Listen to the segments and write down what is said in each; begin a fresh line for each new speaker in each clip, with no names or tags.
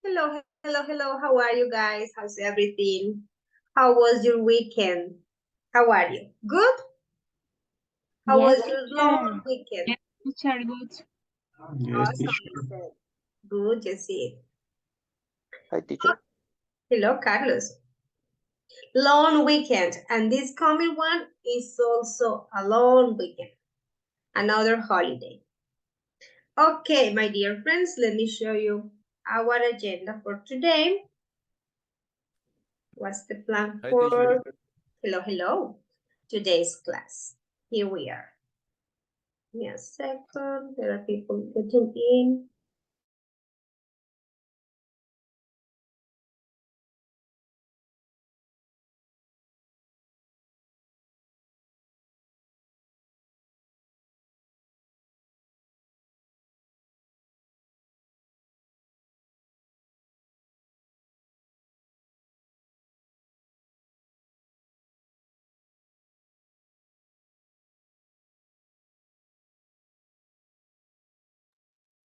Hello, hello, hello. How are you guys? How's everything? How was your weekend? How are you? Good? How
Yes,
was your long
teacher.
weekend?
Yes, teacher, good.
Yes,
Awesome,
teacher.
listen. Good, you see.
Hi, teacher.
Hello, Carlos. Long weekend. And this coming one is also a long weekend. Another holiday. Okay, my dear friends, let me show you our agenda for today. What's the plan
Hi, teacher.
for hello, today's class? Here we are. Give me a second. There are people getting in.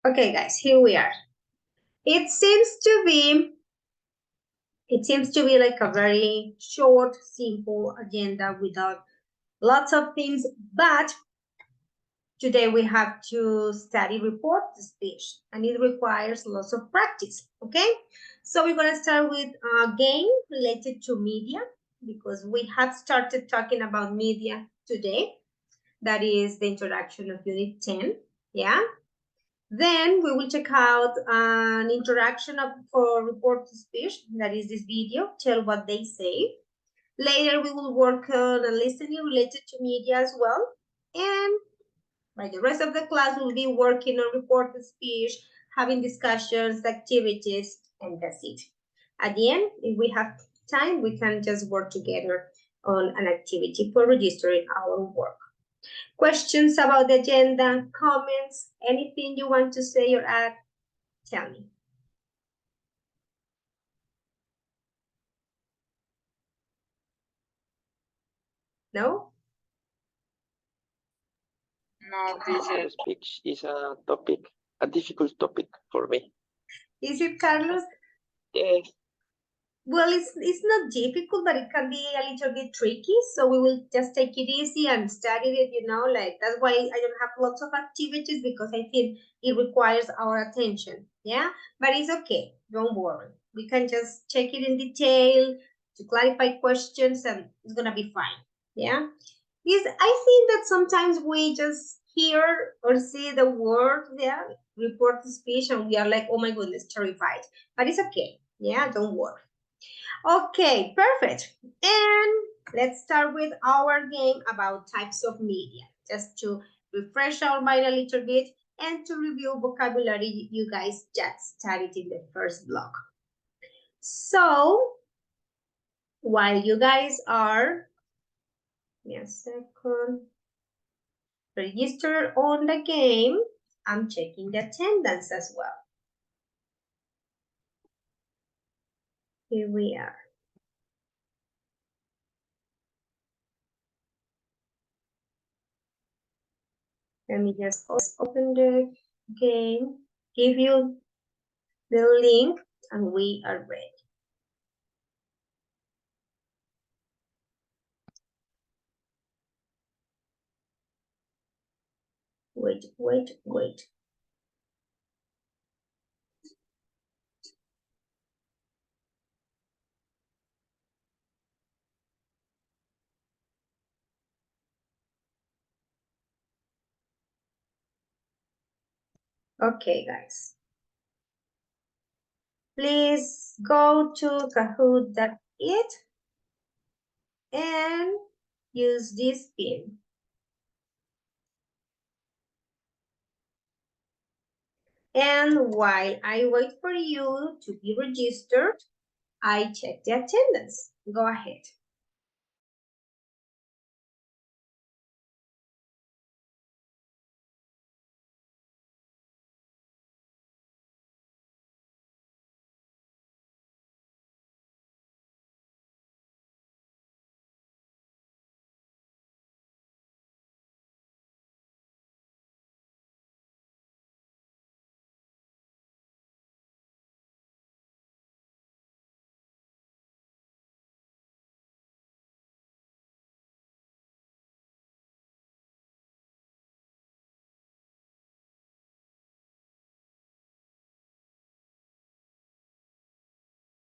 Okay, guys, here we are. It seems to be like a very short, simple agenda without lots of things, but today we have to study report speech and it requires lots of practice, okay? So we're gonna start with a game related to media because we have started talking about media today. That is the introduction of unit 10, yeah? Then we will check out an interaction for report to speech, that is this video, tell what they say. Later we will work on a listening related to media as well. And by the rest of the class, we'll be working on report to speech, having discussions, activities, and that's it. At the end, if we have time, we can just work together on an activity for registering our work. Questions about the agenda, comments, anything you want to say or add, tell me. No?
No, teacher.
Speech is a difficult topic for me.
Is it, Carlos?
Yes,
Well, it's not difficult, but it can be a little bit tricky. So we will just take it easy and study it, like that's why I don't have lots of activities because I think it requires our attention. Yeah, but it's okay. Don't worry. We can just check it in detail to clarify questions and it's gonna be fine. Yeah. Is I think that sometimes we just hear or see the word there, report to speech, and we are like, oh my goodness, terrified. But it's okay. Yeah, don't worry. Okay, perfect. And let's start with our game about types of media, just to refresh our mind a little bit and to review vocabulary you guys just studied in the first block. So, while you guys are, give me a second, register on the game, I'm checking the attendance as well. Here we are. Let me just open the game, give you the link, and we are ready. Wait. Okay, guys. Please go to Kahoot.it and use this pin. And while I wait for you to be registered, I check the attendance. Go ahead.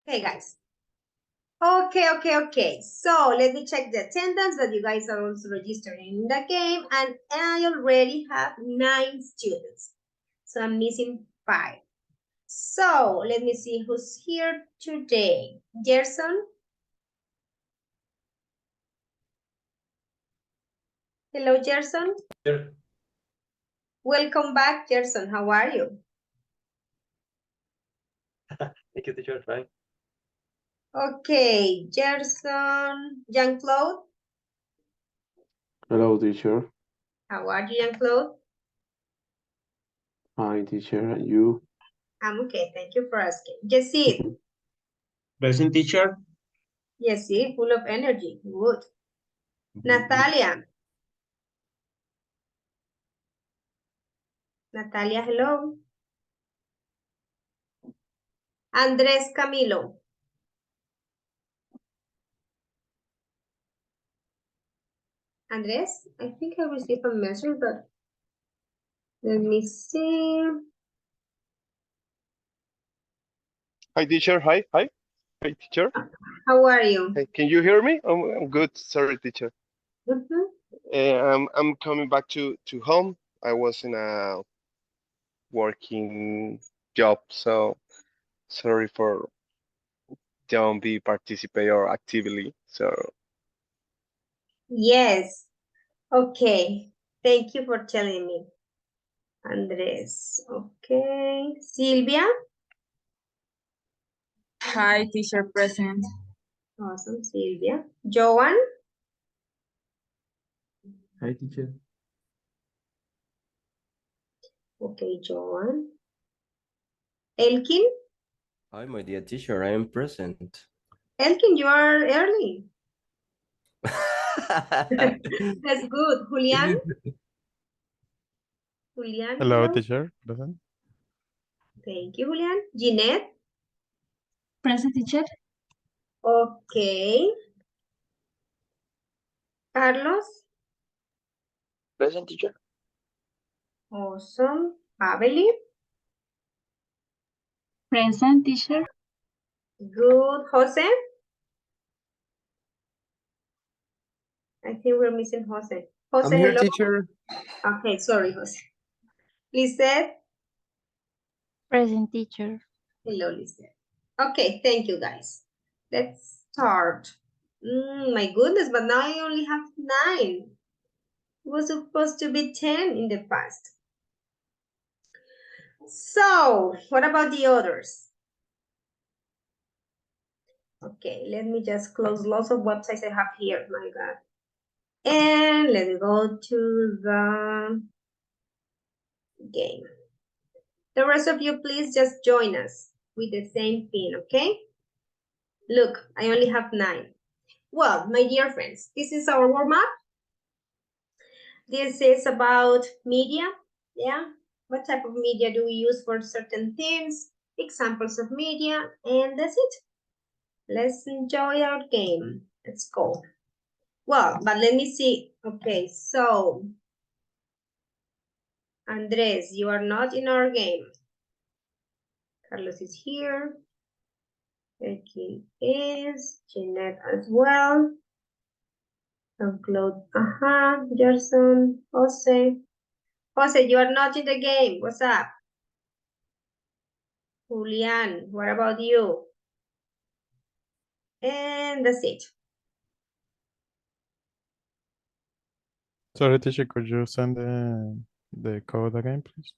Okay, guys. Okay. So let me check the attendance that you guys are also registering in the game. And I already have 9 students. So I'm missing 5. So let me see who's here today. Gerson. Hello, Gerson.
Here.
Welcome back, Gerson. How are you?
Thank you, teacher. Fine.
Okay, Gerson. Jean-Claude.
Hello, teacher.
How are you, Jean-Claude?
Fine, teacher. And you?
I'm okay. Thank you for asking. Yesid.
Present, teacher.
Yesid, full of energy. Good. Natalia. Natalia, hello. Andrés Camilo. Andrés, I think I received a message, but let me see.
Hi, teacher. Hi, teacher.
How are you?
Hey, can you hear me? I'm good. Sorry, teacher.
Mhm.
I'm coming back to home. I was in a working job, so sorry for don't be participate or actively. So
Yes. Okay. Thank you for telling me. Andrés. Okay. Silvia.
Hi, teacher present.
Awesome, Silvia. Joan.
Hi, teacher.
Okay, Joan. Elkin.
Hi, my dear teacher, I am present.
Elkin, you are early. That's good. Julian. Julian.
Hello, teacher. Present.
Thank you, Julian. Jeanette.
Present, teacher.
Okay. Carlos.
Present, teacher.
Awesome. Abeli.
Present, teacher.
Good. Jose. I think we're missing Jose. Jose,
I'm here,
hello.
teacher.
Okay, sorry, Jose. Lisette.
Present, teacher.
Hello, Lisette. Okay, thank you, guys. Let's start. My goodness, but now I only have 9. It was supposed to be 10 in the past. So, what about the others? Okay, let me just close lots of websites I have here. My God. And let me go to the game. The rest of you, please just join us with the same pin, okay? Look, I only have 9. Well, my dear friends, this is our warm-up. This is about media, yeah? What type of media do we use for certain things? Examples of media, and that's it. Let's enjoy our game. Let's go. Well, but let me see. Okay, so Andres, you are not in our game. Carlos is here. Elkin is. Jeanette as well. Jean-Claude, Gerson, Jose. Jose, you are not in the game. What's up? Julian, what about you? And that's it.
Sorry, teacher. Could you send the code again, please?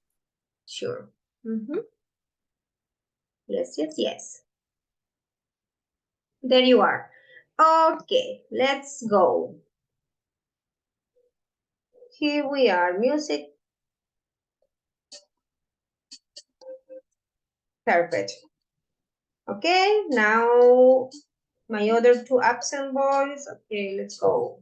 Sure. Yes. There you are. Okay, let's go. Here we are, music. Perfect. Okay, now my other 2 absent boys. Okay, let's go.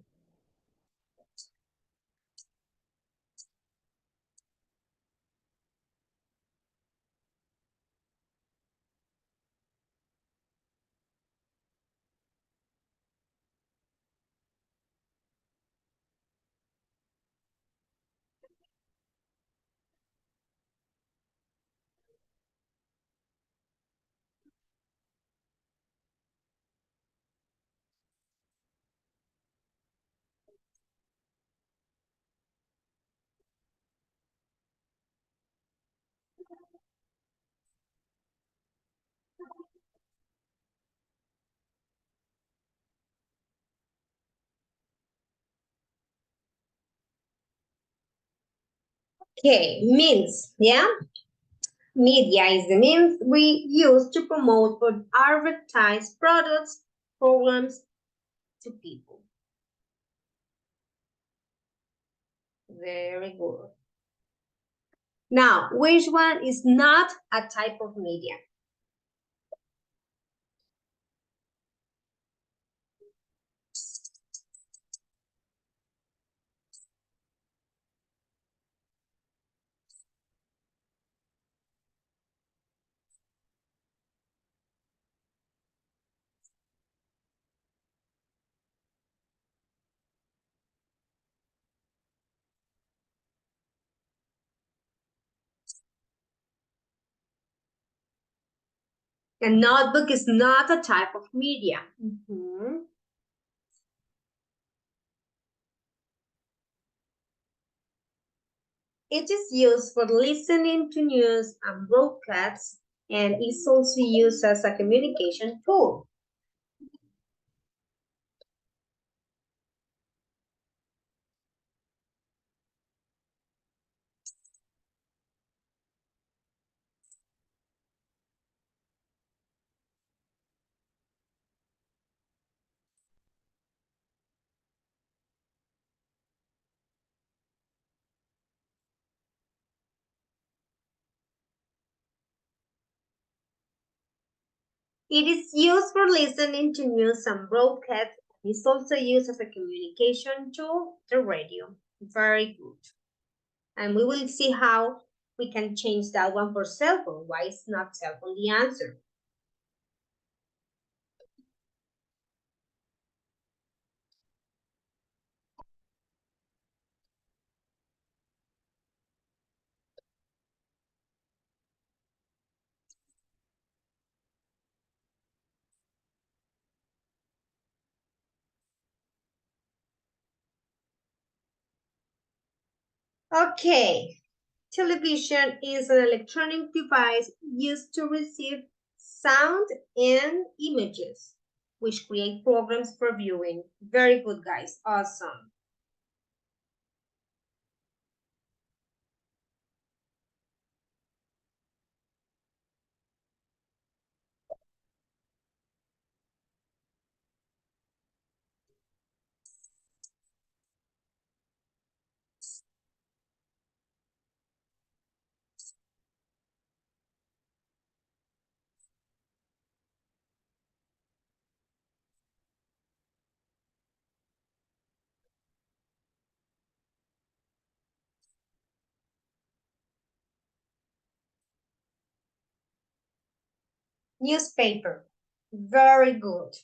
Okay, means, yeah? Media is the means we use to promote or advertise products, programs to people. Very good. Now, which one is not a type of media? A notebook is not a type of media. It is used for listening to news and broadcasts, and is also used as a communication tool. It is used for listening to news and broadcasts. It's also used as a communication tool, the radio. Very good. And we will see how we can change that one for cell phone. Why is not cell phone the answer? Okay, television is an electronic device used to receive sound and images, which create programs for viewing. Very good, guys. Awesome. Newspaper. Very good.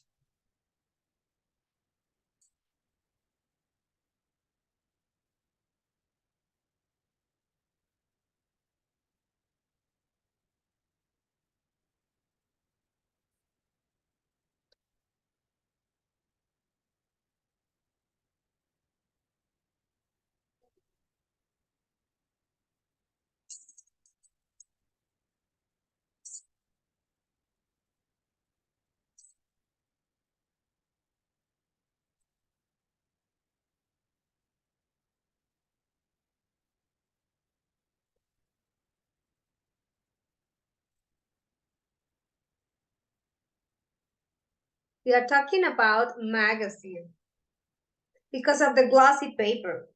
We are talking about magazine because of the glossy paper.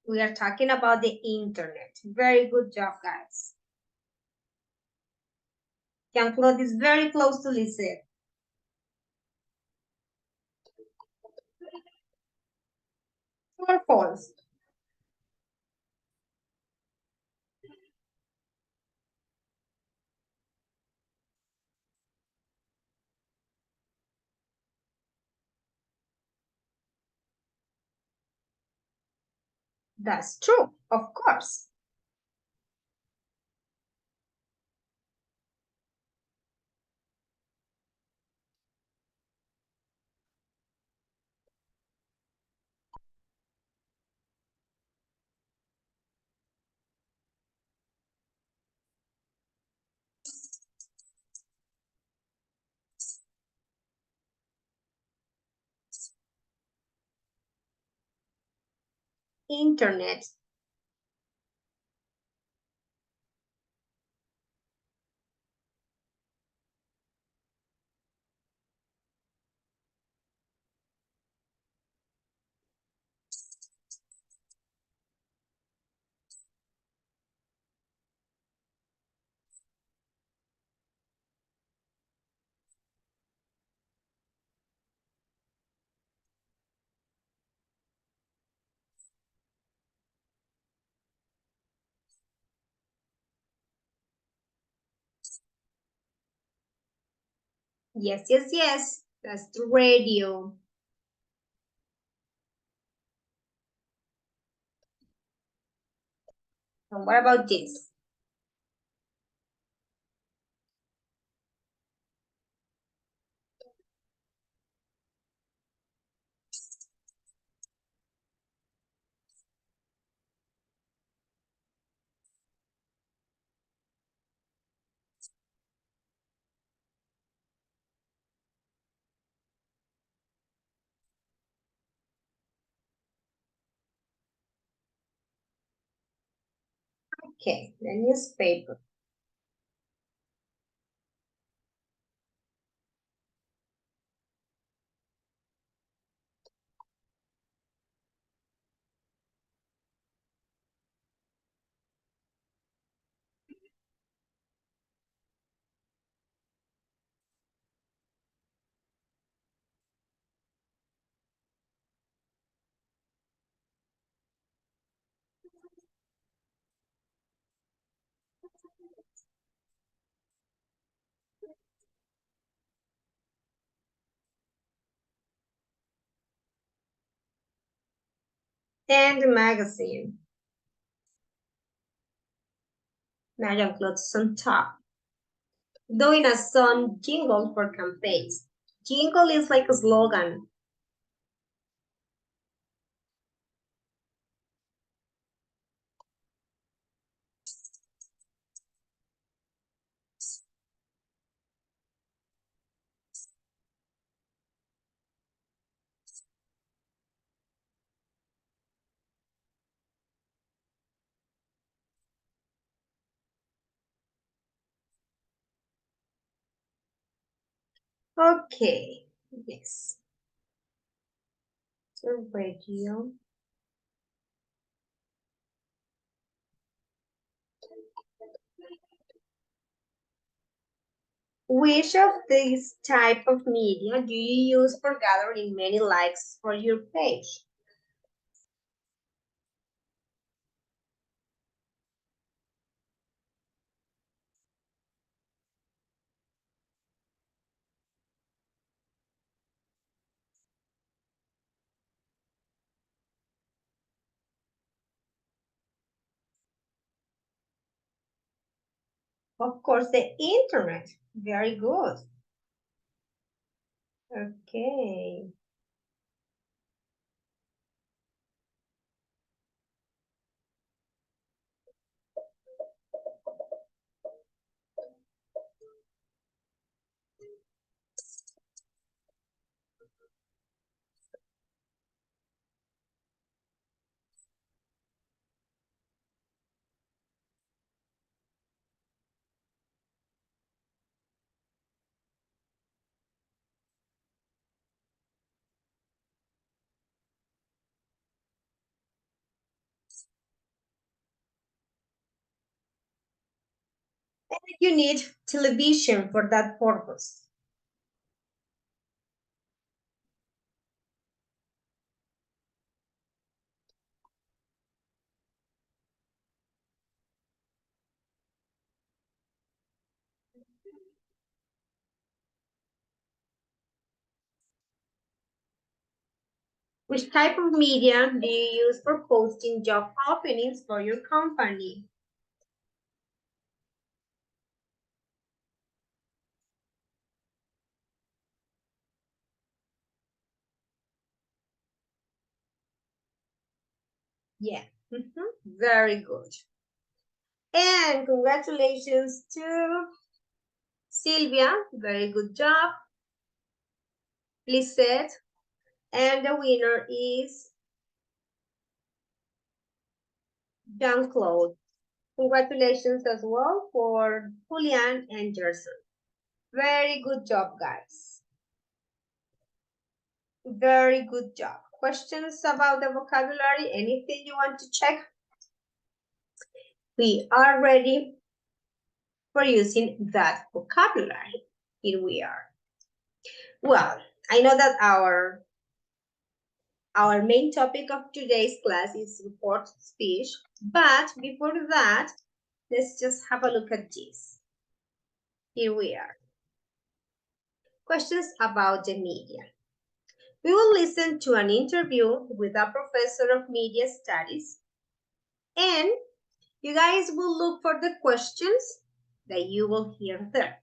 We are talking about the internet. Very good job, guys. Jean-Claude is very close to Lisette. True or false? That's true, of course. Internet. Yes, yes, yes. That's the radio. And what about this? Okay, the newspaper. And the magazine. Now your clothes on top. Doing a song jingle for campaigns. Jingle is like a slogan. Okay, yes. So radio. Which of these type of media do you use for gathering many likes for your page? Of course, the internet. Very good. Okay. You need television for that purpose. Which type of media do you use for posting job openings for your company? Yeah, very good. And congratulations to Sylvia, very good job. Lisette, and the winner is Jean-Claude. Congratulations as well for Julian and Gerson. Very good job, guys. Very good job. Questions about the vocabulary? Anything you want to check? We are ready for using that vocabulary. Here we are. Well, I know that our main topic of today's class is report speech, but before that, let's just have a look at this. Here we are. Questions about the media. We will listen to an interview with a professor of media studies, and you guys will look for the questions that you will hear there.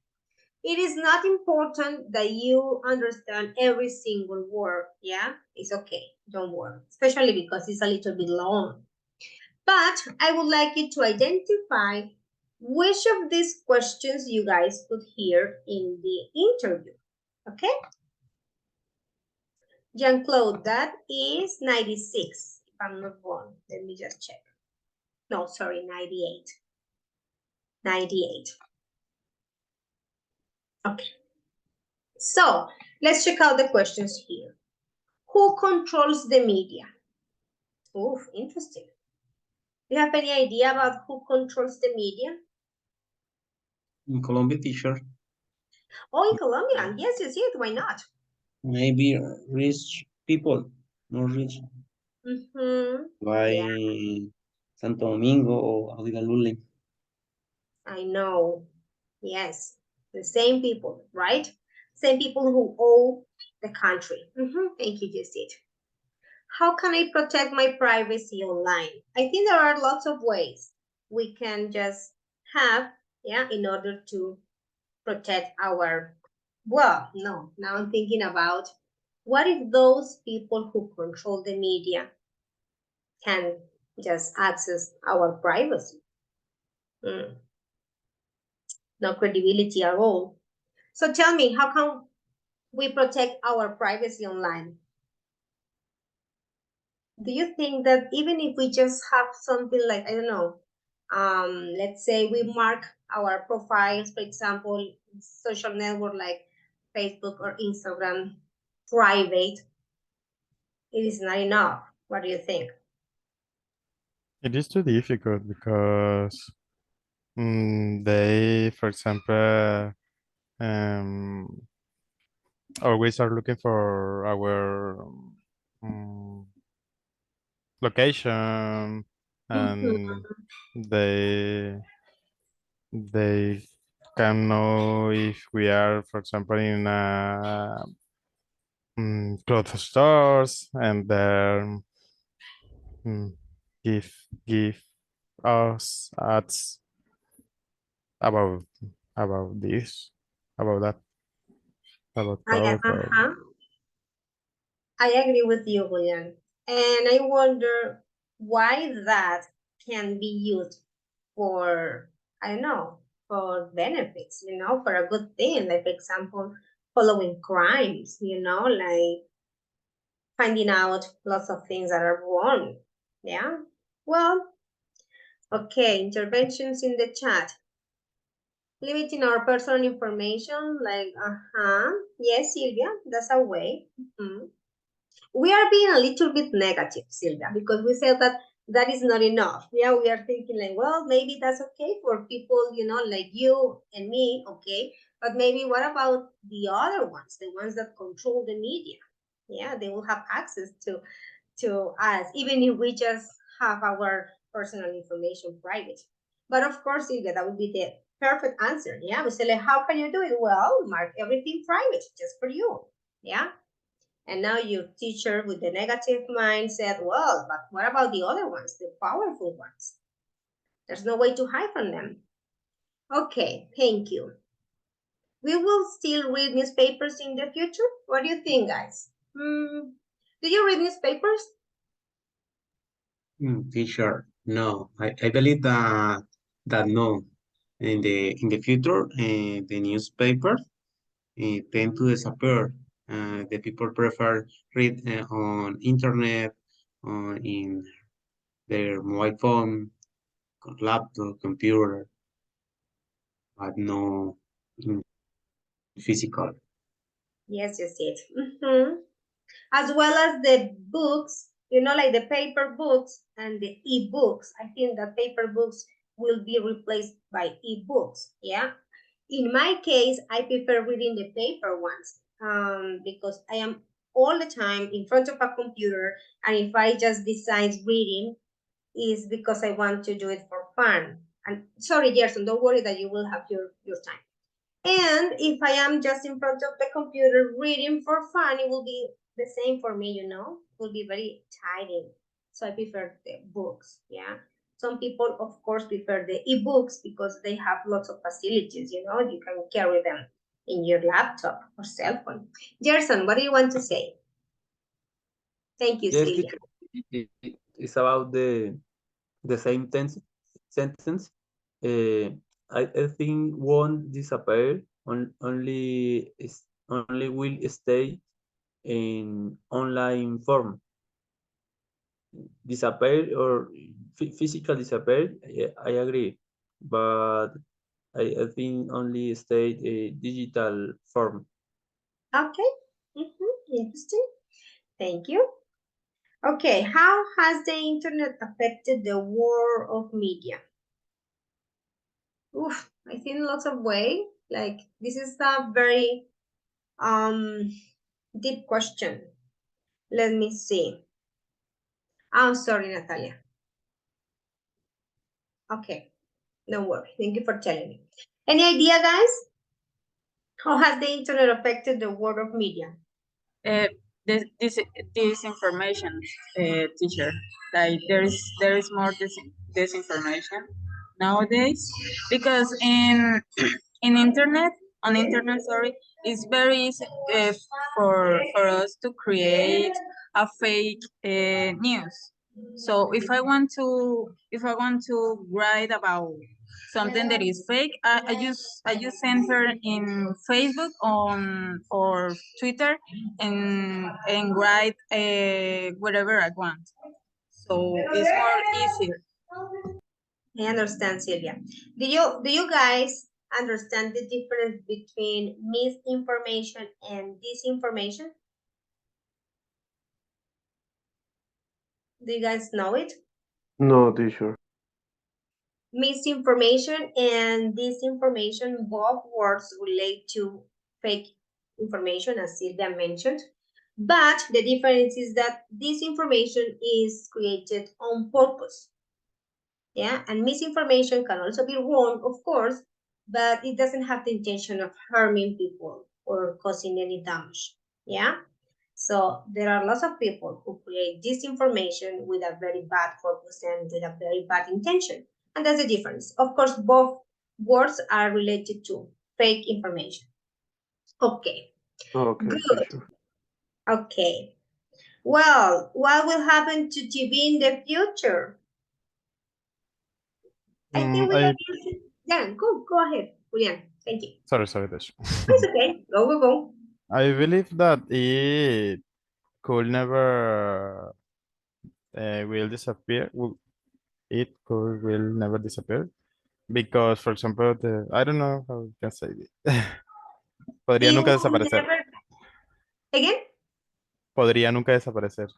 It is not important that you understand every single word, yeah? It's okay, don't worry, especially because it's a little bit long. But I would like you to identify which of these questions you guys could hear in the interview, okay? Jean-Claude, that is 96, if I'm not wrong. Let me just check. No, sorry, 98. 98. Okay. So, let's check out the questions here. Who controls the media? Oof, interesting. Do you have any idea about who controls the media?
In Colombia, teacher,
Oh, in Colombia. Yes, why not?
maybe rich people, not rich, by
Yeah,
Santo Domingo or Aguilalule.
I know. Yes, the same people, right? Same people who own the country. Thank you, Judith. How can I protect my privacy online? I think there are lots of ways we can just have, yeah, in order to protect our, well, no, now I'm thinking about what if those people who control the media can just access our privacy? No credibility at all. So tell me, how can we protect our privacy online? Do you think that even if we just have something like, I don't know, let's say we mark our profiles, for example, social network like Facebook or Instagram private, it is not enough. What do you think?
It is too difficult because they, for example, always are looking for our location, and they can know if we are, for example, in clothes stores, and then give us ads about this, about that, about clothes.
I agree with you, Julian. And I wonder why that can be used for, I don't know, for benefits, for a good thing. Like, for example, following crimes, like finding out lots of things that are wrong. Yeah. Well, okay, interventions in the chat. Limiting our personal information, like, yes, Sylvia, that's a way. We are being a little bit negative, Sylvia, because we said that is not enough. Yeah, we are thinking like, well, maybe that's okay for people, like you and me, okay, but maybe what about the other ones, the ones that control the media? Yeah, they will have access to us, even if we just have our personal information private. But of course, Sylvia, that would be the perfect answer. Yeah, we say like, how can you do it? Well, mark everything private just for you. Yeah. And now your teacher with the negative mind said, well, but what about the other ones, the powerful ones? There's no way to hide from them. Okay, thank you. We will still read newspapers in the future? What do you think, guys? Do you read newspapers?
Teacher, no, I believe that no. In the future, the newspapers tend to disappear. The people prefer read on internet, in their mobile phone, laptop, computer, but no in physical.
Yes, you see it. As well as the books, like the paper books and the e-books. I think that paper books will be replaced by e-books, yeah? In my case, I prefer reading the paper ones because I am all the time in front of a computer, and if I just decide reading, is because I want to do it for fun. And sorry, Gerson, don't worry that you will have your time. And if I am just in front of the computer reading for fun, it will be the same for me, It will be very tiring. So I prefer the books, yeah. Some people, of course, prefer the e-books because they have lots of facilities, you can carry them in your laptop or cell phone. Gerson, what do you want to say? Thank you,
Yes,
Celia.
teacher, it's about the same sentence. I think won't disappear. Only will stay in online form. Disappear or physical disappear. Yeah, I agree, but I think only stay a digital form.
Okay. Interesting. Thank you. Okay, how has the internet affected the world of media? Oof, I think lots of ways. Like, this is a very deep question. Let me see. I'm sorry, Natalia. Okay, don't worry. Thank you for telling me. Any idea, guys? How has the internet affected the world of media?
This information, teacher, like there is more disinformation nowadays because in internet on internet, sorry, it's very easy for us to create a fake news. So if I want to write about something that is fake, I just enter in Facebook on or Twitter and write whatever I want. So it's more easier.
I understand, Sylvia. Do you guys understand the difference between misinformation and disinformation? Do you guys know it?
No, teacher.
Misinformation and disinformation, both words relate to fake information, as Sylvia mentioned. But the difference is that disinformation is created on purpose. Yeah, and misinformation can also be wrong, of course, but it doesn't have the intention of harming people or causing any damage. Yeah, so there are lots of people who create disinformation with a very bad purpose and with a very bad intention, and that's the difference. Of course, both words are related to fake information. Okay,
Okay,
good.
teacher.
Okay, well, what will happen to TV in the future? I think we
I
already. Yeah, go ahead, Julian. Thank you.
sorry, Dash.
It's okay. Go.
I believe that it could never will disappear. It will never disappear because, for example, I don't know how you can say it. Podría
It
nunca
will
desaparecer.
never. Again,
Podría nunca desaparecer.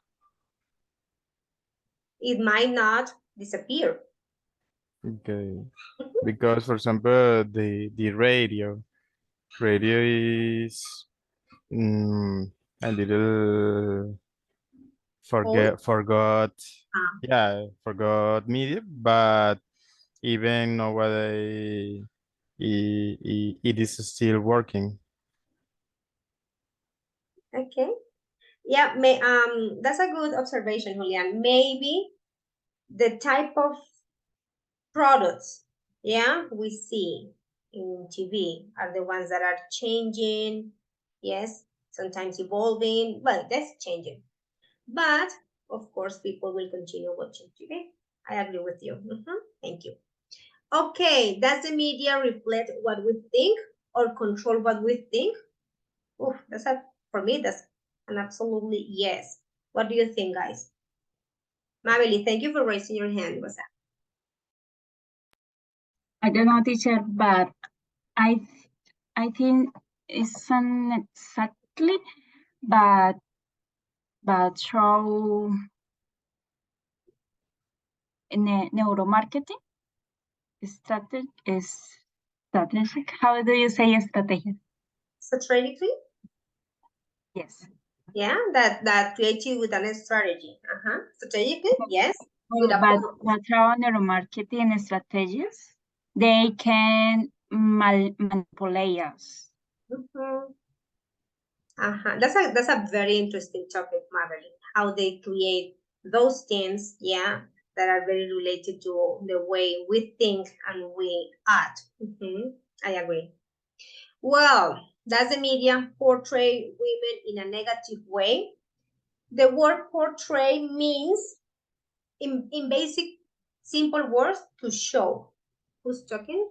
it might not disappear.
Okay. Because, for example, the radio is a little forgot.
Ah,
Yeah, forgot media, but even nowadays it is still working.
okay. Yeah, that's a good observation, Julian. Maybe the type of products, yeah, we see in TV are the ones that are changing, yes, sometimes evolving, but that's changing. But of course, people will continue watching TV. I agree with you. Thank you. Okay, does the media reflect what we think or control what we think? Oof, for me, that's an absolutely yes. What do you think, guys? Mabeli, thank you for raising your hand. What's that?
I don't know, teacher, but I think it's not exactly, but through neuromarketing strategic. How do you say strategic?
Strategically?
Yes.
Yeah, that creates you with a strategy. Strategically, yes. With a
But
purpose.
through neuromarketing strategies, they can manipulate us.
That's a very interesting topic, Margaret. How they create those things, yeah, that are very related to the way we think and we act. I agree. Well, does the media portray women in a negative way? The word portray means, in basic, simple words, to show. Who's talking?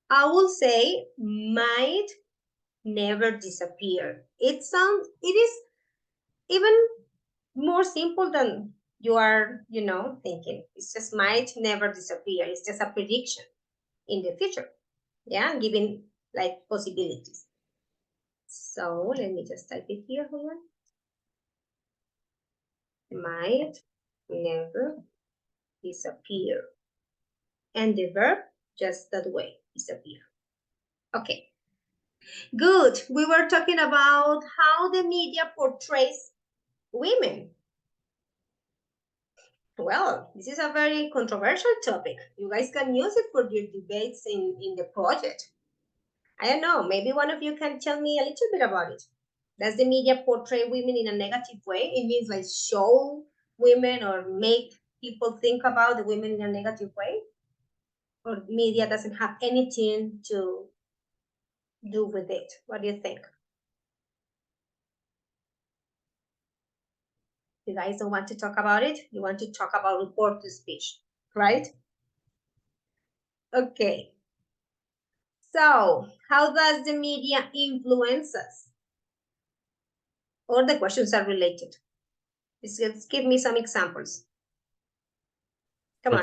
I will say might never disappear. It is even more simple than you are, thinking. It's just might never disappear. It's just a prediction in the future. Yeah, giving like possibilities. So let me just type it here. Hold on. Might never disappear. And the verb just that way, disappear. Okay. Good. We were talking about how the media portrays women. Well, this is a very controversial topic. You guys can use it for your debates in the project. I don't know, maybe one of you can tell me a little bit about it. Does the media portray women in a negative way? It means like show women or make people think about the women in a negative way? Or media doesn't have anything to do with it? What do you think? You guys don't want to talk about it? You want to talk about report to speech, right? Okay. So, how does the media influence us? Or the questions are related. Let's give me some examples. Come on.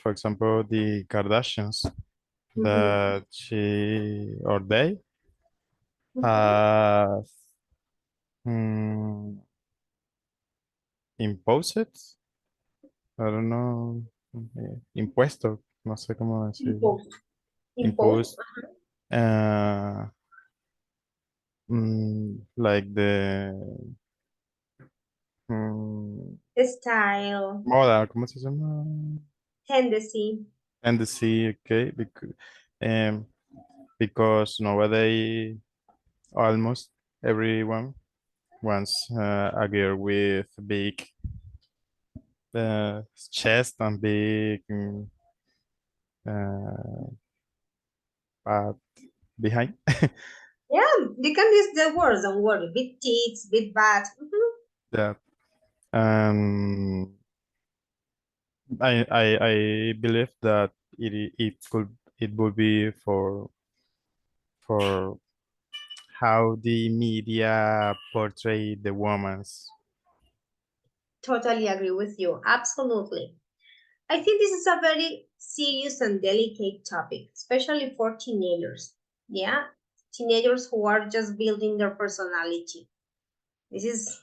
For example, the Kardashians that she or they have imposed. I don't know, impuesto, no sé cómo decirlo.
Imposed.
Uh, like the
Style.
moda, ¿cómo se llama?
Tendency.
Tendency, okay, because nowadays almost everyone wants a girl with big chest and big part behind.
Yeah, you can use the words, don't worry. Big tits, big butt.
Yeah. I believe that it would be for how the media portray the woman's.
Totally agree with you. Absolutely. I think this is a very serious and delicate topic, especially for teenagers. Yeah, teenagers who are just building their personality. This is,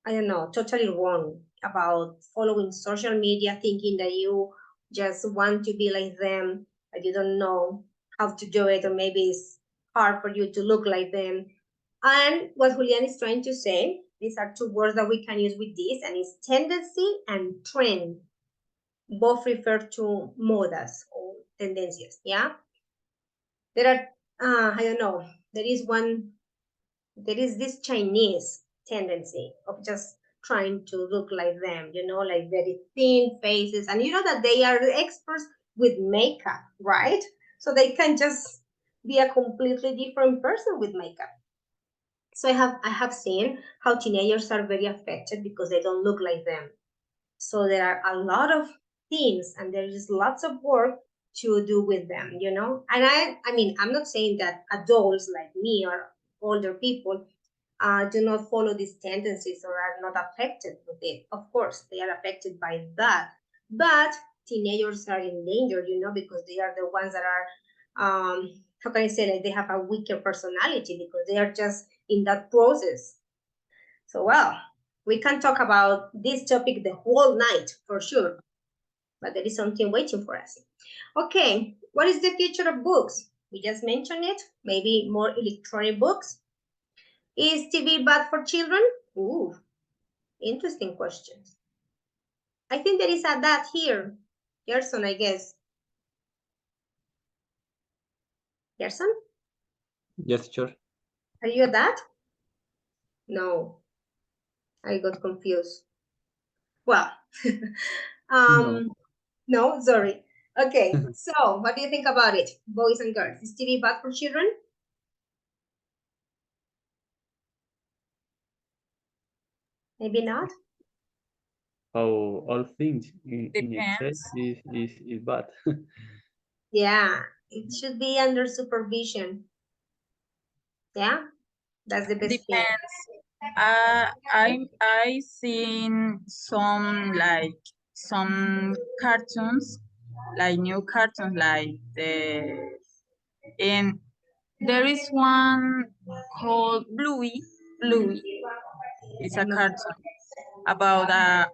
I don't know, totally wrong about following social media, thinking that you just want to be like them, but you don't know how to do it, or maybe it's hard for you to look like them. And what Julian is trying to say, these are two words that we can use with this, and it's tendency and trend. Both refer to modas or tendencias, yeah? There are, I don't know, there is this Chinese tendency of just trying to look like them, like very thin faces. And you know that they are experts with makeup, right? So they can just be a completely different person with makeup. So I have seen how teenagers are very affected because they don't look like them. So there are a lot of things and there is lots of work to do with them, And I mean, I'm not saying that adults like me or older people do not follow these tendencies or are not affected with it. Of course, they are affected by that. But teenagers are in danger, because they are the ones that are, how can I say, like they have a weaker personality because they are just in that process. So, well, we can talk about this topic the whole night for sure, but there is something waiting for us. Okay, what is the future of books? We just mentioned it, maybe more electronic books. Is TV bad for children? Ooh, interesting questions. I think there is a dad here. Gerson, I guess. Gerson?
Yes, teacher.
Are you a dad? No, I got confused. Well,
No.
no, sorry. Okay, so what do you think about it, boys and girls? Is TV bad for children? Maybe not.
How all things in excess
Depends.
is bad.
Yeah, it should be under supervision. Yeah, that's the best thing.
Depends. I seen some cartoons, like new cartoons, like and there is one called Bluey. Bluey. It's a
I'm not.
cartoon about a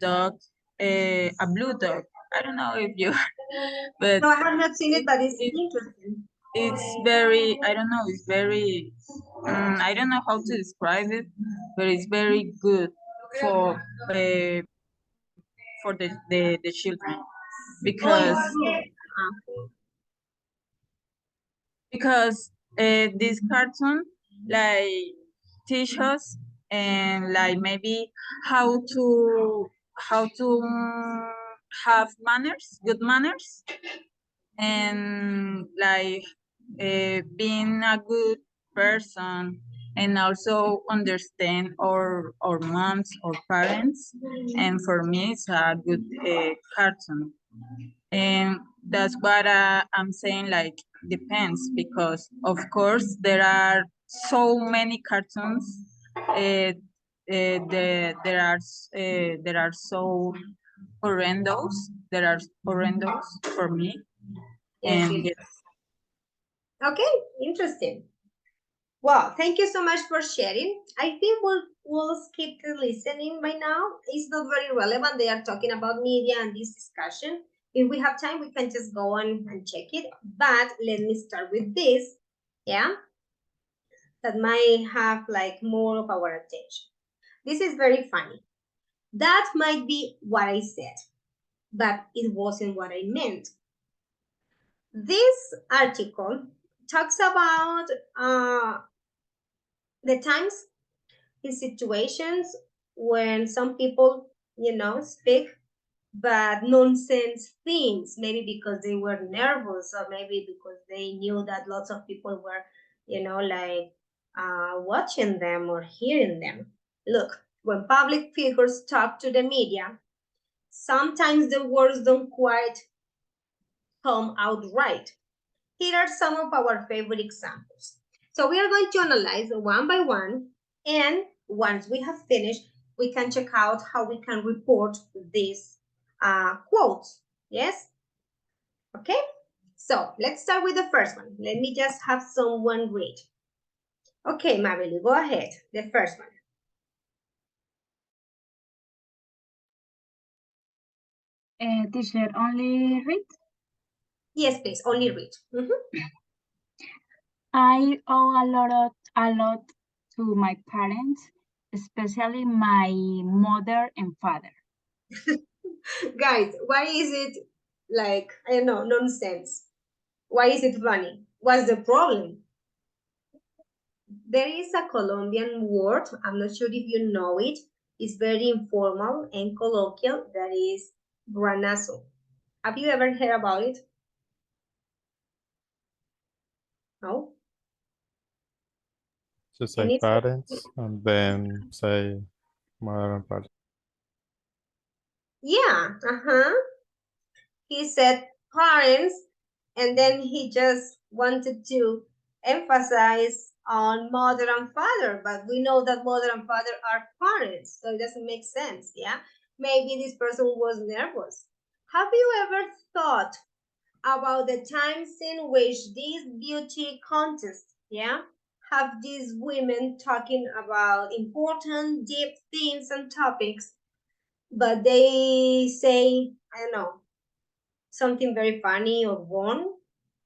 dog, a blue dog. I don't know if you, but
No, I have not seen it,
it,
but it's
it,
interesting.
it's very, I don't know, it's very, I don't know how to describe it, but it's very good for uh, for the children
Oh,
because
it's blue.
because this cartoon like teach us and like maybe how to how to have manners, good manners, and like being a good person, and also understand our moms or parents. And for me, it's a good cartoon. And that's what I'm saying, like, depends, because of course there are so many cartoons. There are so horrendous. There are horrendous for me.
Yes,
And
yes.
yes,
Okay, interesting. Well, thank you so much for sharing. I think we'll skip the listening by now. It's not very relevant. They are talking about media and this discussion. If we have time, we can just go on and check it. But let me start with this. Yeah, that might have like more of our attention. This is very funny. That might be what I said, but it wasn't what I meant. This article talks about the times in situations when some people, speak but nonsense things, maybe because they were nervous or maybe because they knew that lots of people were, watching them or hearing them. Look, when public figures talk to the media, sometimes the words don't quite come out right. Here are some of our favorite examples. So we are going to analyze one by one, and once we have finished, we can check out how we can report these quotes. Yes? Okay? So let's start with the first one. Let me just have someone read. Okay, Marily, go ahead. The first one.
Teacher, only read.
Yes, please, only read.
I owe a lot to my parents, especially my mother and father.
Guys, why is it like, I don't know, nonsense? Why is it funny? What's the problem? There is a Colombian word, I'm not sure if you know it. It's very informal and colloquial. That is granazo. Have you ever heard about it? No?
To say
And it's
parents and then say mother and father.
yeah, he said parents, and then he just wanted to emphasize on mother and father, but we know that mother and father are parents, so it doesn't make sense, yeah? Maybe this person was nervous. Have you ever thought about the times in which these beauty contests, yeah, have these women talking about important, deep things and topics, but they say, I don't know, something very funny or wrong?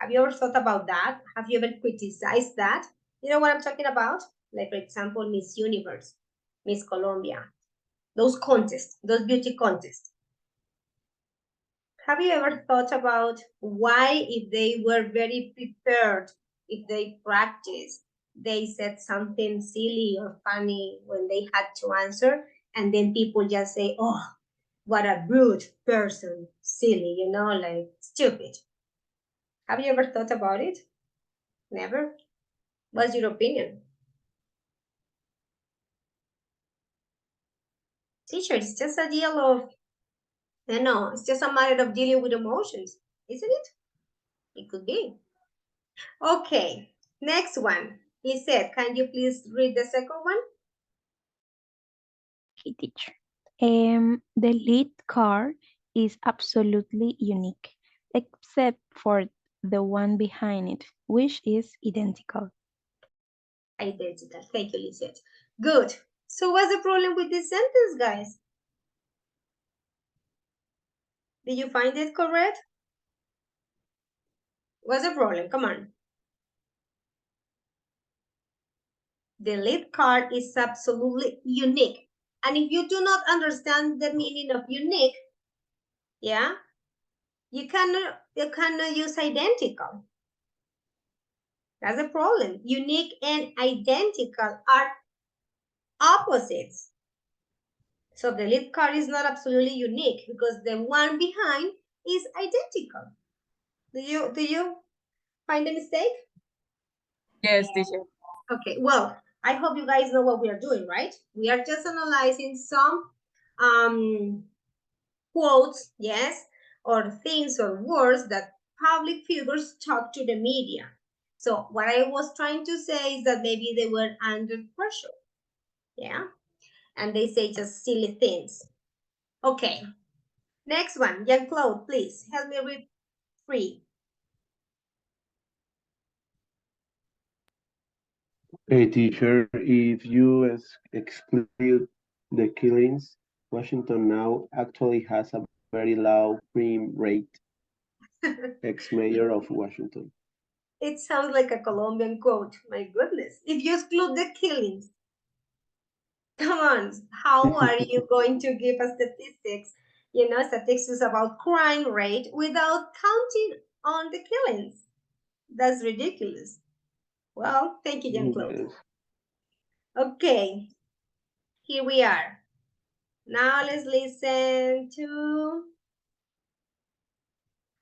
Have you ever thought about that? Have you ever criticized that? You know what I'm talking about? Like, for example, Miss Universe, Miss Colombia, those contests, those beauty contests. Have you ever thought about why, if they were very prepared, if they practiced, they said something silly or funny when they had to answer, and then people just say, oh, what a brute person, silly, you know, like stupid. Have you ever thought about it? Never? What's your opinion? Teacher, it's just a deal of, no, it's just a matter of dealing with emotions, isn't it? It could be. Okay, next one. Lisette, can you please read the second one?
Okay, teacher. The lead car is absolutely unique, except for the one behind it, which is identical.
Identical. Thank you, Lisette. Good. So what's the problem with this sentence, guys? Did you find it correct? What's the problem? Come on. The lead card is absolutely unique. And if you do not understand the meaning of unique, yeah, you cannot use identical. That's the problem. Unique and identical are opposites. So the lead card is not absolutely unique because the one behind is identical. Do you find a mistake?
Yes, teacher.
Okay, well, I hope you guys know what we are doing, right? We are just analyzing some quotes, yes, or things or words that public figures talk to the media. So what I was trying to say is that maybe they were under pressure, yeah, and they say just silly things. Okay, next one, Jean-Claude, please help me read 3.
Hey, teacher, if you exclude the killings, Washington now actually has a very low crime rate. Ex-mayor of Washington.
It sounds like a Colombian quote. My goodness. If you exclude the killings, come on, how are you going to give us statistics, statistics about crime rate without counting on the killings? That's ridiculous. Well, thank you, Jean-Claude.
Yes.
Okay, here we are. Now let's listen to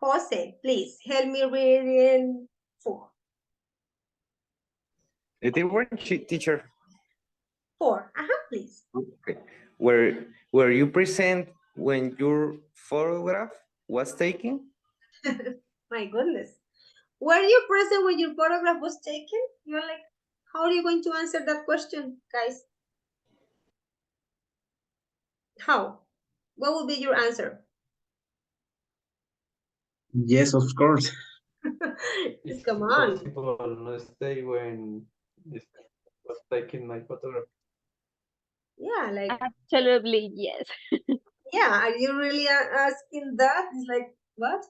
Jose. Please help me reading 4.
They weren't teacher.
4, please.
Okay. Were you present when your photograph was taken?
My goodness. Were you present when your photograph was taken? You're like, how are you going to answer that question, guys? How? What will be your answer?
Yes, of course.
Just come on.
Possible no stay when this was taking my photograph.
Yeah, like,
Absolutely, yes.
yeah, are you really asking that? It's like, what?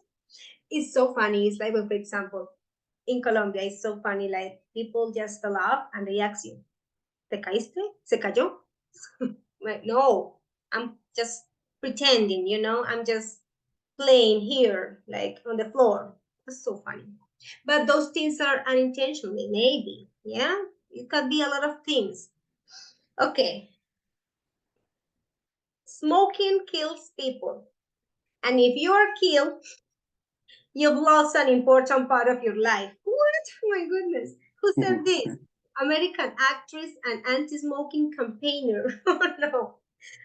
It's so funny. It's like, for example, in Colombia, it's so funny. Like, people just laugh and they ask you, ¿te caíste? ¿Se cayó? Like, no, I'm just pretending, I'm just playing here, like on the floor. It's so funny. But those things are unintentionally, maybe. Yeah, it could be a lot of things. Okay. Smoking kills people. And if you are killed, you've lost an important part of your life. What? Oh my goodness. Who said this? American actress and anti-smoking campaigner. Oh no,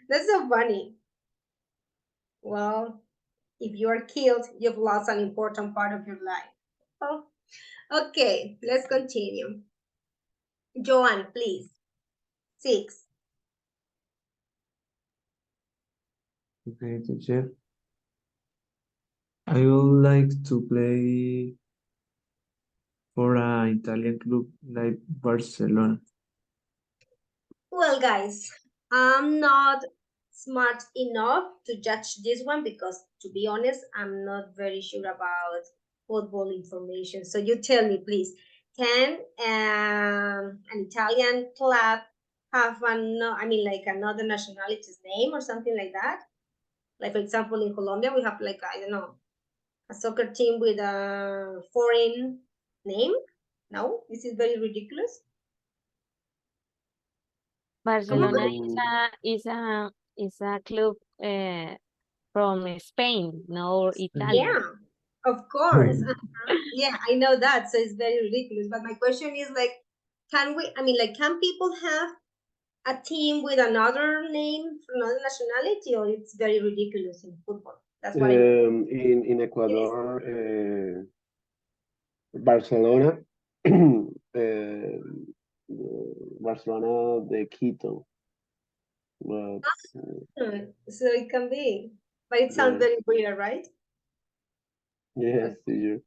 that's so funny. Well, if you are killed, you've lost an important part of your life. Oh, okay, let's continue. Joanne, please. 6.
Okay, teacher. I would like to play for an Italian club like Barcelona.
Well, guys, I'm not smart enough to judge this one because, to be honest, I'm not very sure about football information. So you tell me, please, can an Italian club have like another nationality's name or something like that? Like, for example, in Colombia, we have like, I don't know, a soccer team with a foreign name? No, this is very ridiculous.
Barcelona is a club from Spain, no Italy.
Yeah, of course. Yeah, I know that. So it's very ridiculous. But my question is like, can people have a team with another name for another nationality, or it's very ridiculous in football? That's what I mean.
In Ecuador, Barcelona, Barcelona de Quito. But
So it can be, but it sounds very weird, right?
yes, teacher.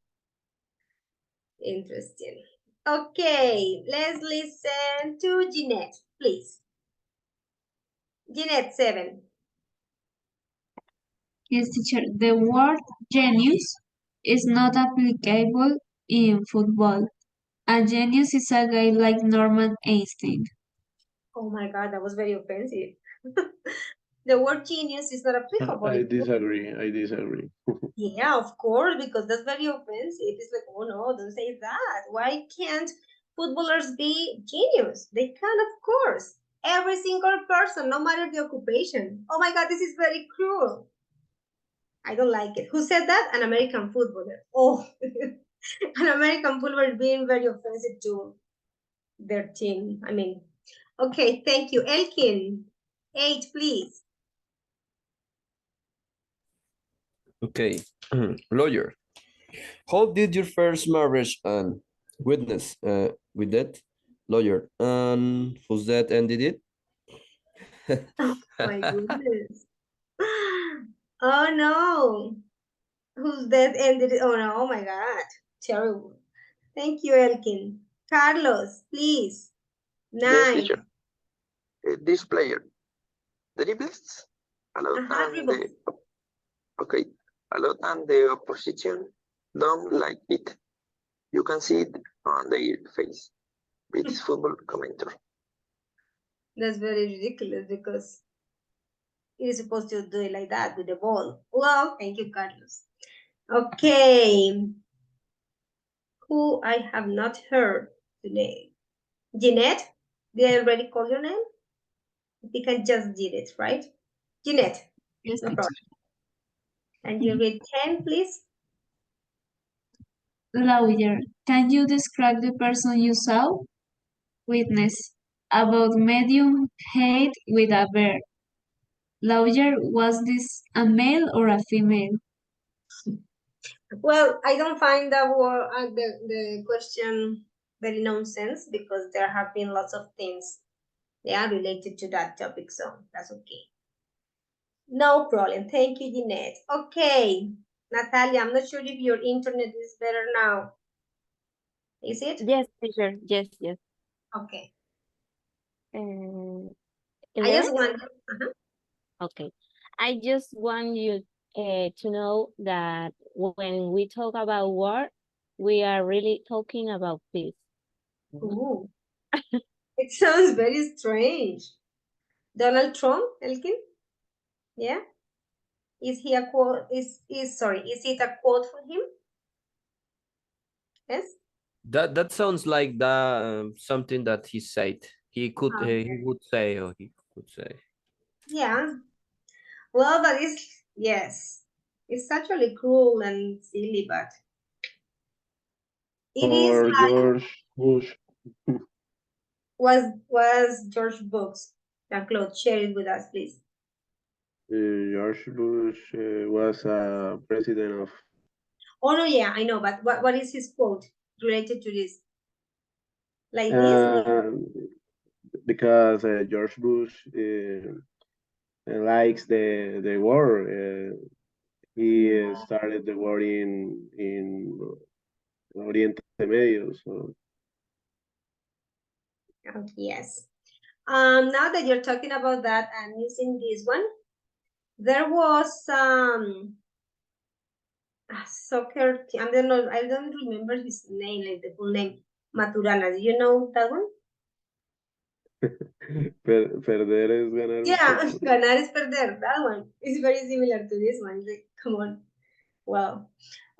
Interesting. Okay, let's listen to Jeanette, please. Jeanette, 7.
Yes, teacher. The word genius is not applicable in football. A genius is a guy like Norman Einstein.
Oh my God, that was very offensive. The word genius is not applicable.
I disagree. I disagree.
Yeah, of course, because that's very offensive. It's like, oh no, don't say that. Why can't footballers be genius? They can, of course. Every single person, no matter the occupation. Oh my God, this is very cruel. I don't like it. Who said that? An American footballer. Oh, an American footballer being very offensive to their team. Okay, thank you. Elkin, 8, please.
Okay. Lawyer. How did your first marriage and witness with that lawyer? And who's that ended it?
My goodness. Oh no. Who's that ended it? Oh no, oh my God. Terrible. Thank you, Elkin. Carlos, please.
Yes,
9.
teacher. This player dribbles a lot and
Dribbles.
okay, a lot and the opposition don't like it. You can see it on their face. It's football commentator.
That's very ridiculous because it is supposed to do it like that with the ball. Well, thank you, Carlos. Okay. Who I have not heard today? Jeanette, did I already call your name? We can just did it, right? Jeanette.
Yes,
No
teacher.
problem. And you read 10, please.
Lawyer, can you describe the person you saw? Witness, about medium height with a beard. Lawyer, was this a male or a female?
Well, I don't find the question very nonsense because there have been lots of things related to that topic, so that's okay. No problem. Thank you, Jeanette. Okay, Natalia, I'm not sure if your internet is better now. Is it?
Yes, teacher. Yes, yes.
Okay. I
11?
just want.
Okay. I just want you to know that when we talk about war, we are really talking about peace.
Ooh. It sounds very strange. Donald Trump, Elkin? Yeah? Is he a quote? Is it a quote from him? Yes?
That sounds like something that he said. He could he
Okay.
would say or he could say.
Yeah. Well, but yes. It's actually cruel and silly, but it is
Or
like
George Bush.
was George Books. Jean-Claude, share it with us, please.
George Bush was a president of.
Oh no, yeah, I know, but what is his quote related to this? Like this?
Uh, because George Bush likes the war. He started the war in Oriente Medio. So
Yes. Now that you're talking about that, I'm using this one. There was a soccer team. I don't remember his name, like the full name. Maturana. Do you know that one?
perder es ganar un
Yeah,
poco.
ganar es perder. That one is very similar to this one. Like, come on. Well,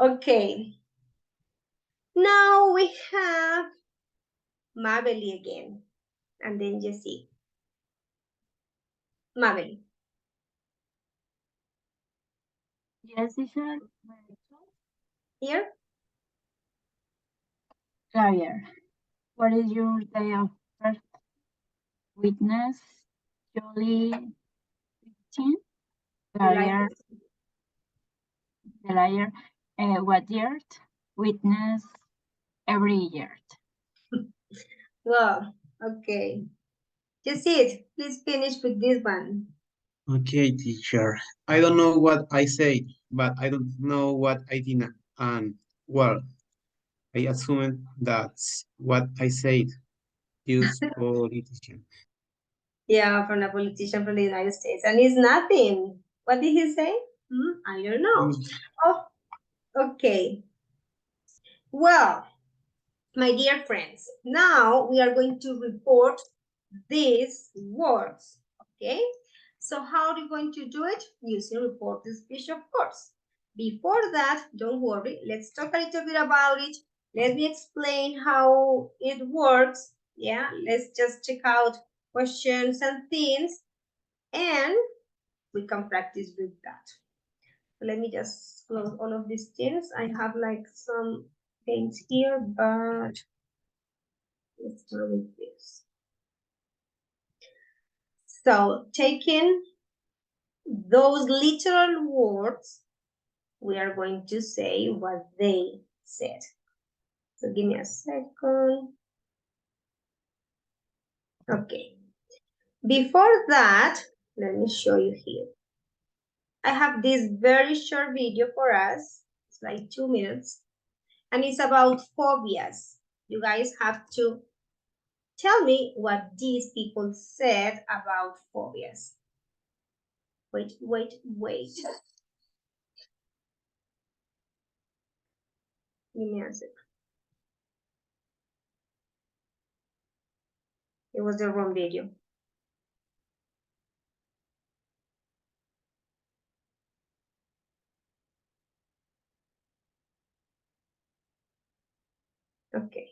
okay. Now we have Mabel again, and then Jessie. Mabel.
Yes, teacher.
Here?
Clarier. What is your day of birth? Witness, Julie 15. Clarier. The liar. What year? Witness, every year.
Well, okay. Jessie, please finish with this one.
Okay, teacher. I don't know what I said, but I don't know what I didn't. And well, I assume that's what I said. Use politician.
Yeah, from a politician from the United States. And it's nothing. What did he say? I don't know. Oh, okay. Well, my dear friends, now we are going to report these words, okay? So how are you going to do it? Using report the speech, of course. Before that, don't worry, let's talk a little bit about it. Let me explain how it works. Yeah, let's just check out questions and things, and we can practice with that. Let me just close all of these things. I have like some things here, but let's start with this. So taking those literal words, we are going to say what they said. So give me a second. Okay. Before that, let me show you here. I have this very short video for us. It's like 2 minutes. And it's about phobias. You guys have to tell me what these people said about phobias. Wait. Give me a second. It was the wrong video. Okay.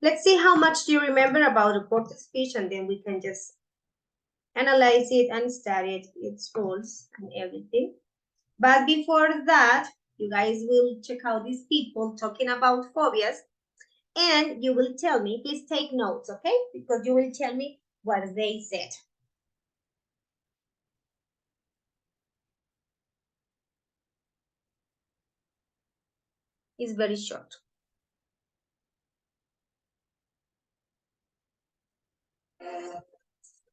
Let's see how much do you remember about reported speech, and then we can just analyze it and study it, its rules and everything. But before that, you guys will check out these people talking about phobias, and you will tell me, please take notes, okay? Because you will tell me what they said. It's very short.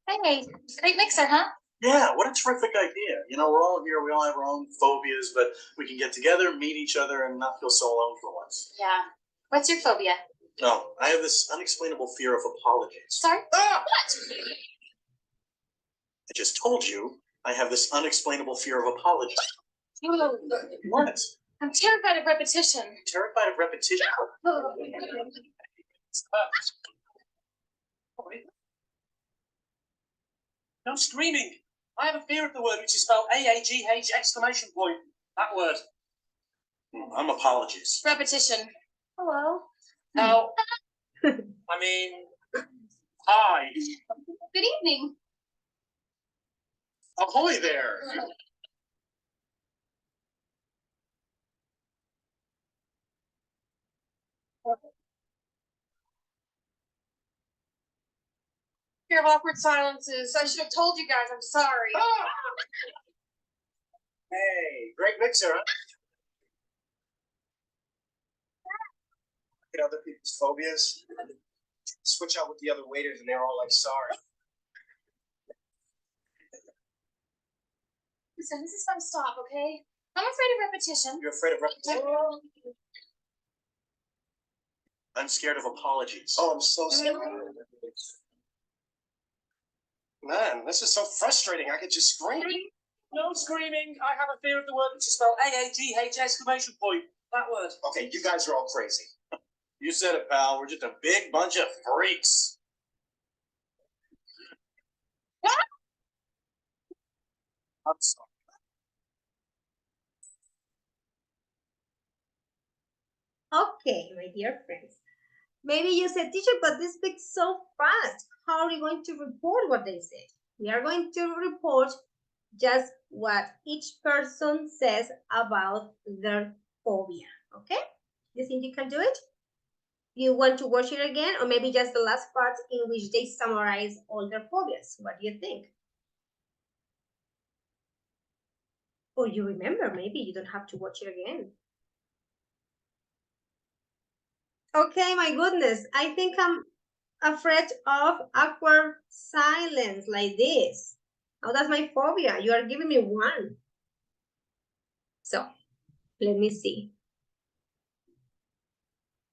Hey, great mixer, huh? Yeah, what a terrific idea. You know, we're all here, we all have our own phobias, but we can get together, meet each other, and not feel so alone for once.
Yeah. What's your phobia?
No, I have this unexplainable fear of apologies.
Sorry? What?
I just told you I have this unexplainable fear of apologies. What?
I'm terrified of repetition.
Terrified of repetition? No screaming. I have a fear of the word which is spelled AAGH exclamation point. That word. Apologies.
Repetition.
Hello. No. I mean, hi.
Good evening.
Ahoy there.
Fear of awkward silences. I should have told you guys. I'm sorry.
Hey, great mixer, huh? Get other people's phobias. Switch out with the other waiters and they're all like, sorry.
Listen, this is gonna stop, okay? I'm afraid of repetition.
You're afraid of repetition? I'm scared of apologies. Oh, I'm so scared. Man, this is so frustrating. I could just scream.
No screaming. I have a fear of the word which is spelled AAGH exclamation point. That word.
Okay, you guys are all crazy. You said it, pal. We're just a big bunch of freaks. I'm sorry.
Okay, my dear friends. Maybe you said, teacher, but they speak so fast. How are we going to report what they say? We are going to report just what each person says about their phobia, okay? You think you can do it? You want to watch it again, or maybe just the last part in which they summarize all their phobias? What do you think? Or you remember, maybe you don't have to watch it again. Okay, my goodness, I think I'm afraid of awkward silence like this. Oh, that's my phobia. You are giving me one. So, let me see.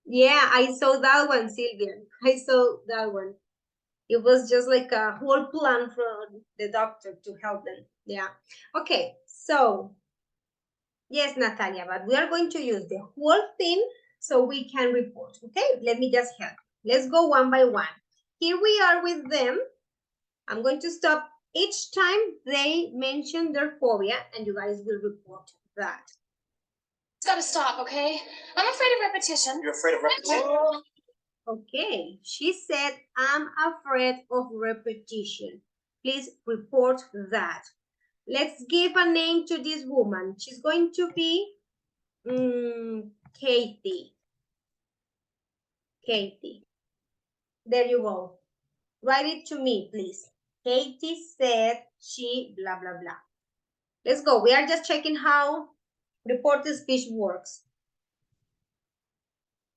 Yeah, I saw that one, Sylvia. I saw that one. It was just like a whole plan from the doctor to help them. Yeah. Okay, so, yes, Natalia, but we are going to use the whole thing so we can report, okay? Let me just help. Let's go one by one. Here we are with them. I'm going to stop each time they mention their phobia, and you guys will report that.
It's gotta stop, okay? I'm afraid of repetition.
You're afraid of repetition?
Okay, she said, I'm afraid of repetition. Please report that. Let's give a name to this woman. She's going to be Katie. Katie. There you go. Write it to me, please. Katie said she blah, blah, blah. Let's go. We are just checking how reported speech works.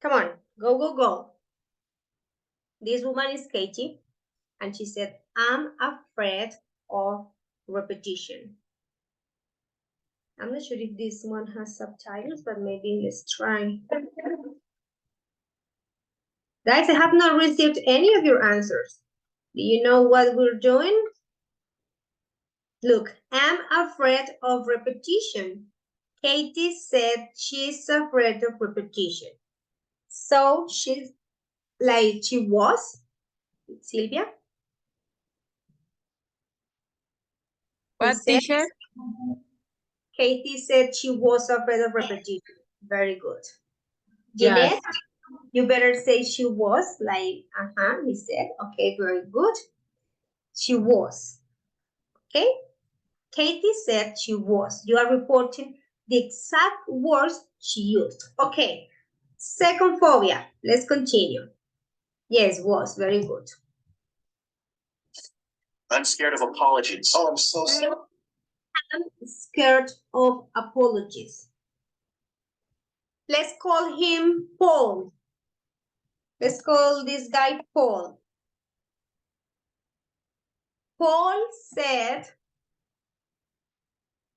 Come on, go, go, go. This woman is Katie, and she said, I'm afraid of repetition. I'm not sure if this one has subtitles, but maybe let's try. Guys, I have not received any of your answers. Do you know what we're doing? Look, I'm afraid of repetition. Katie said she's afraid of repetition. So she's like she was, Sylvia?
What, teacher?
Katie said she was afraid of repetition. Very good.
Yes.
Jeanette, you better say she was, like, he said. Okay, very good. She was. Okay? Katie said she was. You are reporting the exact words she used. Okay. Second phobia. Let's continue. Yes, was. Very good.
I'm scared of apologies. Oh, I'm so scared.
I'm scared of apologies. Let's call him Paul. Let's call this guy Paul. Paul said,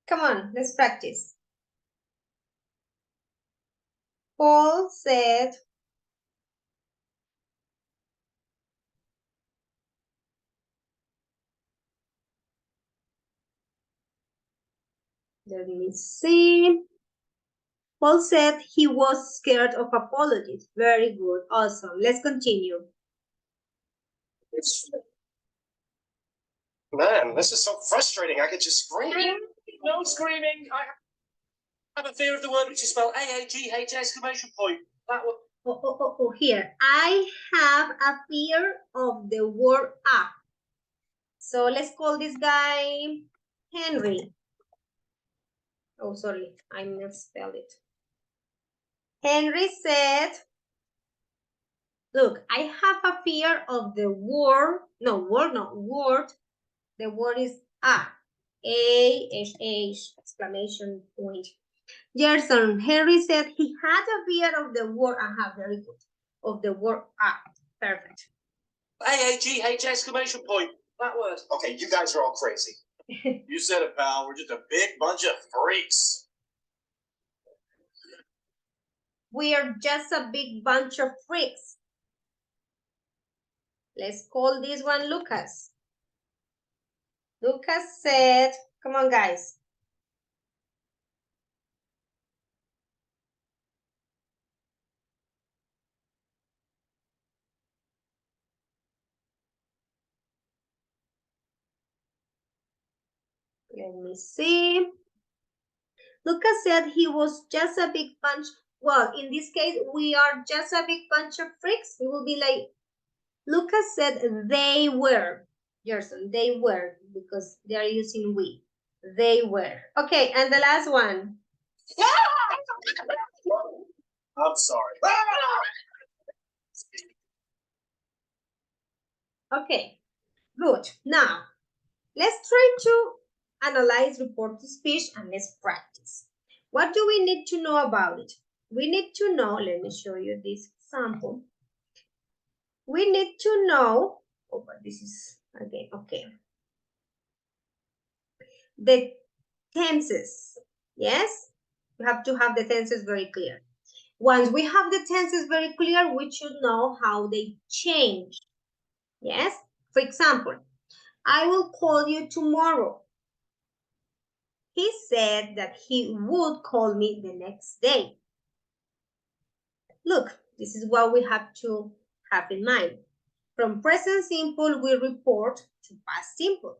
come on, let's practice. Paul said, let me see. Paul said he was scared of apologies. Very good. Awesome. Let's continue.
Man, this is so frustrating. I could just scream.
No screaming. I have a fear of the word which is spelled AAGH exclamation point. That one.
Here. I have a fear of the word up. So let's call this guy Henry. Oh, sorry, I misspelled it. Henry said, look, I have a fear of the word, word. The word is A-H-H, exclamation point. Gerson, Henry said he had a fear of the word, very good, of the word perfect.
AAGH exclamation point. That word.
Okay, you guys are all crazy. You said it, pal. We're just a big bunch of freaks.
We are just a big bunch of freaks. Let's call this one Lucas. Lucas said, come on, guys. Let me see. Lucas said he was just a big bunch. Well, in this case, we are just a big bunch of freaks. It will be like, Lucas said they were. Gerson, they were, because they are using we. They were. Okay, and the last one.
I'm sorry.
Okay, good. Now, let's try to analyze report to speech and let's practice. What do we need to know about it? We need to know, let me show you this example. We need to know, oh, but this is again, okay. The tenses, yes? You have to have the tenses very clear. Once we have the tenses very clear, we should know how they change, yes? For example, I will call you tomorrow. He said that he would call me the next day. Look, this is what we have to have in mind. From present simple, we report to past simple.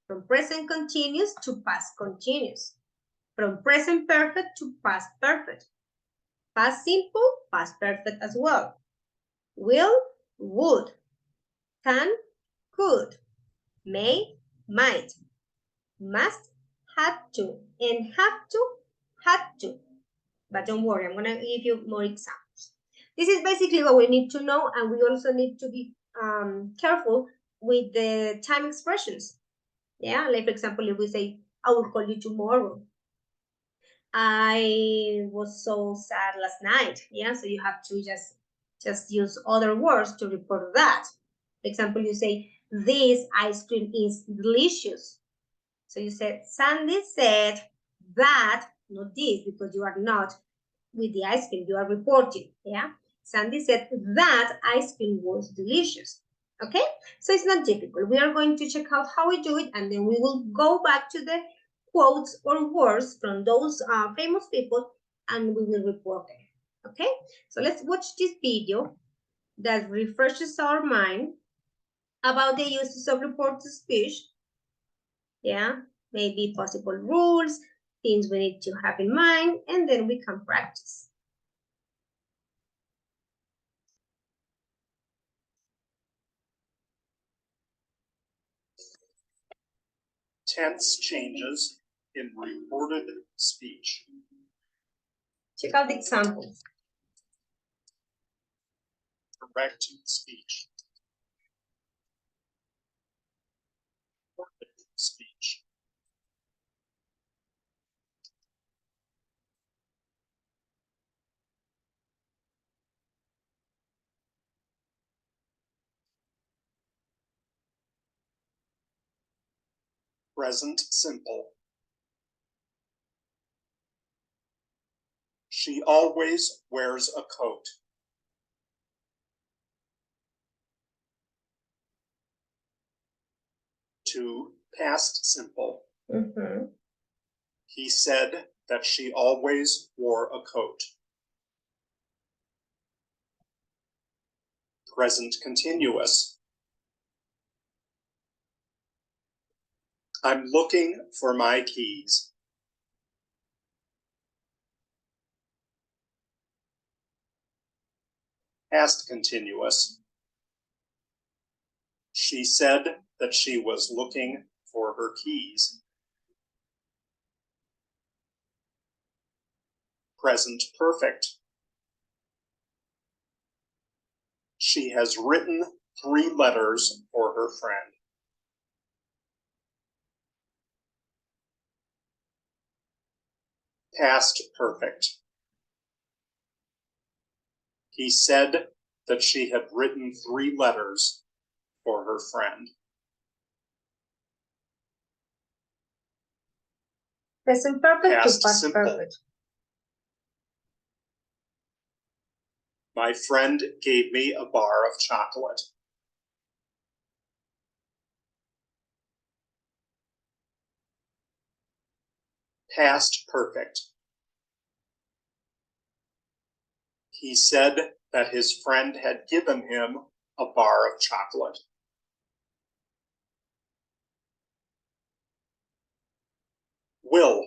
From present continuous to past continuous. From present perfect to past perfect. Past simple, past perfect as well. Will, would. Can, could. May, might. Must, had to. And have to, had to. But don't worry, I'm going to give you more examples. This is basically what we need to know, and we also need to be careful with the time expressions. Yeah, like for example, if we say, I will call you tomorrow. I was so sad last night. Yeah, so you have to just use other words to report that. For example, you say, this ice cream is delicious. So you said, Sandy said that, not this, because you are not with the ice cream, you are reporting, yeah? Sandy said that ice cream was delicious, okay? So it's not difficult. We are going to check out how we do it, and then we will go back to the quotes or words from those famous people, and we will report them, okay? So let's watch this video that refreshes our mind about the uses of report to speech, yeah? Maybe possible rules, things we need to have in mind, and then we can practice.
Tense changes in reported speech.
Check out the examples.
Correct speech. Reported speech. Present simple. She always wears a coat. To past simple. He said that she always wore a coat. Present continuous. I'm looking for my keys. Past continuous. She said that she was looking for her keys. Present perfect. She has written 3 letters for her friend. Past perfect. He said that she had written 3 letters for her friend.
Present perfect to
Past
past
simple.
perfect.
My friend gave me a bar of chocolate. Past perfect. He said that his friend had given him a bar of chocolate. Will.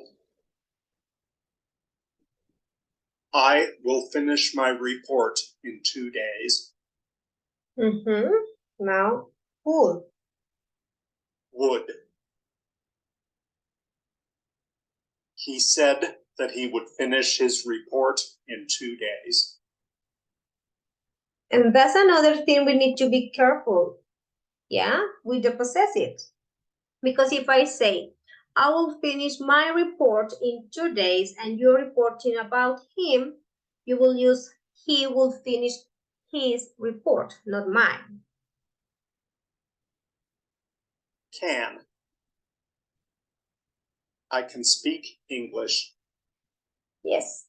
I will finish my report in 2 days.
Now, would.
Would. He said that he would finish his report in 2 days.
And that's another thing we need to be careful, yeah, with the possessive. Because if I say, I will finish my report in 2 days and you're reporting about him, you will use he will finish his report, not mine.
Can. I can speak English.
Yes.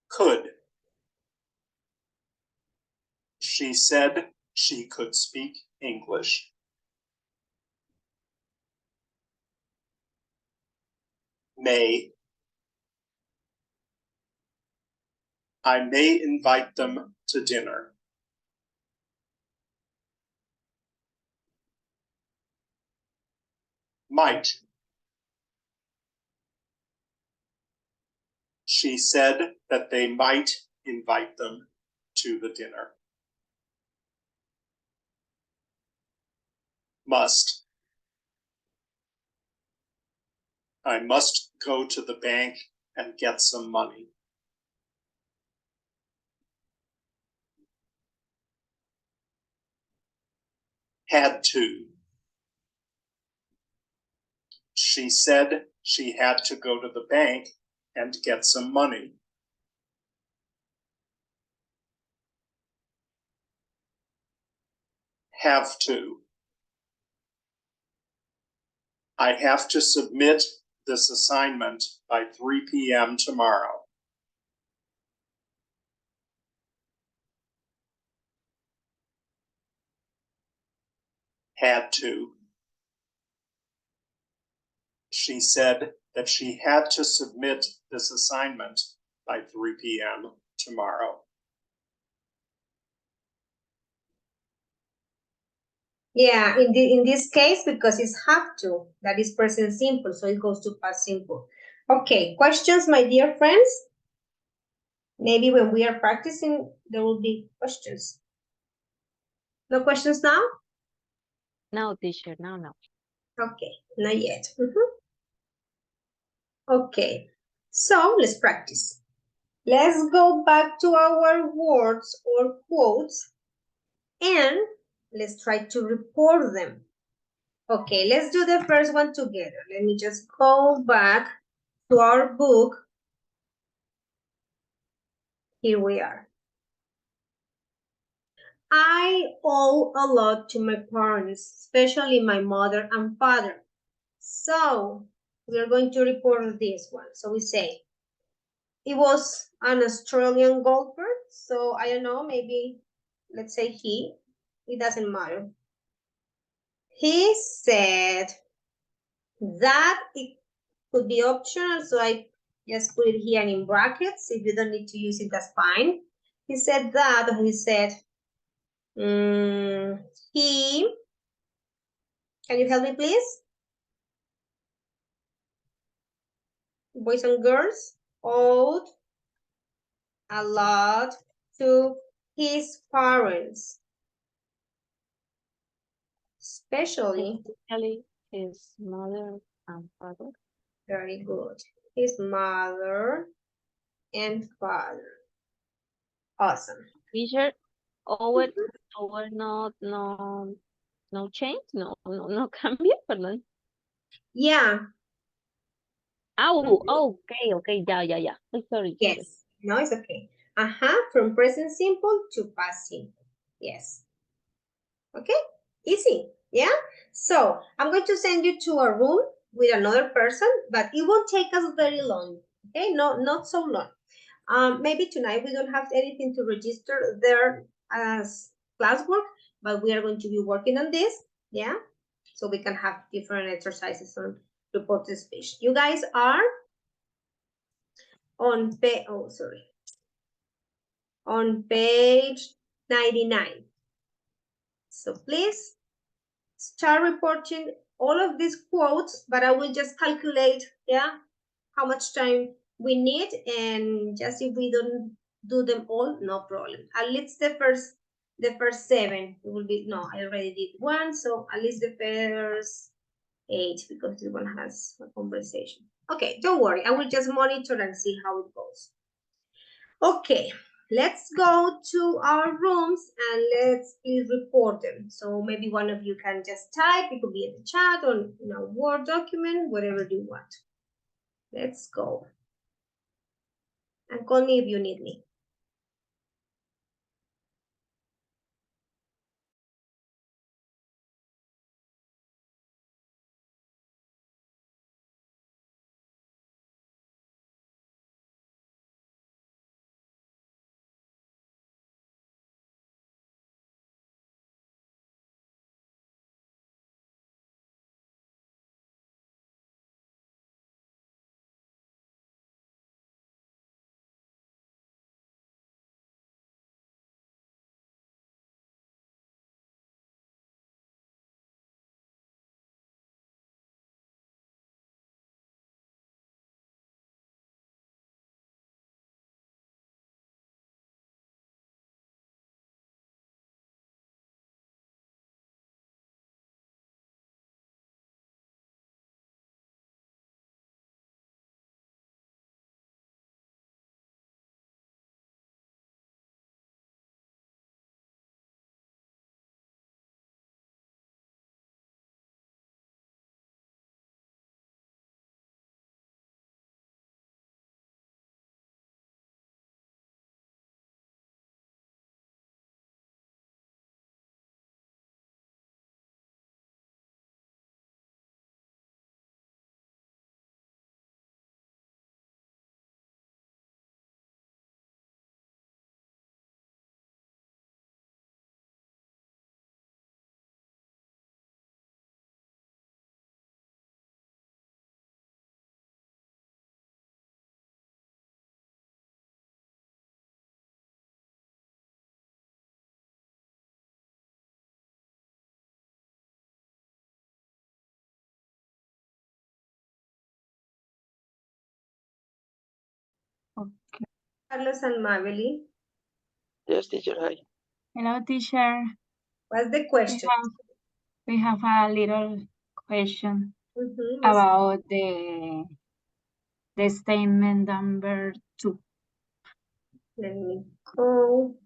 Could. She said she could speak English. May. I may invite them to dinner. Might. She said that they might invite them to the dinner. Must. I must go to the bank and get some money. Had to. She said she had to go to the bank and get some money. Have to. I have to submit this assignment by 3 p.m. tomorrow. Had to. She said that she had to submit this assignment by 3 p.m. tomorrow.
Yeah, in this case, because it's have to, that is present simple, so it goes to past simple. Okay, questions, my dear friends? Maybe when we are practicing, there will be questions. No questions now?
No, teacher, no.
Okay, not yet. Okay, so let's practice. Let's go back to our words or quotes and let's try to report them. Okay, let's do the first one together. Let me just go back to our book. Here we are. I owe a lot to my parents, especially my mother and father. So we're going to report this one. So we say, it was an Australian golfer. So I don't know, maybe let's say he, it doesn't matter. He said that it could be optional, so I just put it here in brackets. If you don't need to use it, that's fine. He said that, or he said, he, can you help me please? Boys and girls, owed a lot to his parents, especially
his mother and father.
very good. His mother and father. Awesome.
Teacher, over no change, no cambio, perdón.
Yeah.
Oh, okay, yeah. Oh, sorry.
Yes. No, it's okay. From present simple to past simple. Yes. Okay, easy. Yeah. So I'm going to send you to a room with another person, but it won't take us very long. Okay, not so long. Maybe tonight we don't have anything to register there as classwork, but we are going to be working on this. Yeah. So we can have different exercises on reported speech. You guys are on on page 99. So please start reporting all of these quotes, but I will just calculate, yeah, how much time we need, and just if we don't do them all, no problem. At least the first 7 will be, no, I already did one, so at least the first 8, because this one has a conversation. Okay, don't worry, I will just monitor and see how it goes. Okay, let's go to our rooms and let's please report them. So maybe one of you can just type, it could be in the chat or in a Word document, whatever you want. Let's go. And call me if you need me.
Okay.
Carlos and Mabel.
Yes, teacher, hi.
Hello, teacher.
What's the question?
We have a little question
Mm-hmm.
about the statement number 2.
Let me go.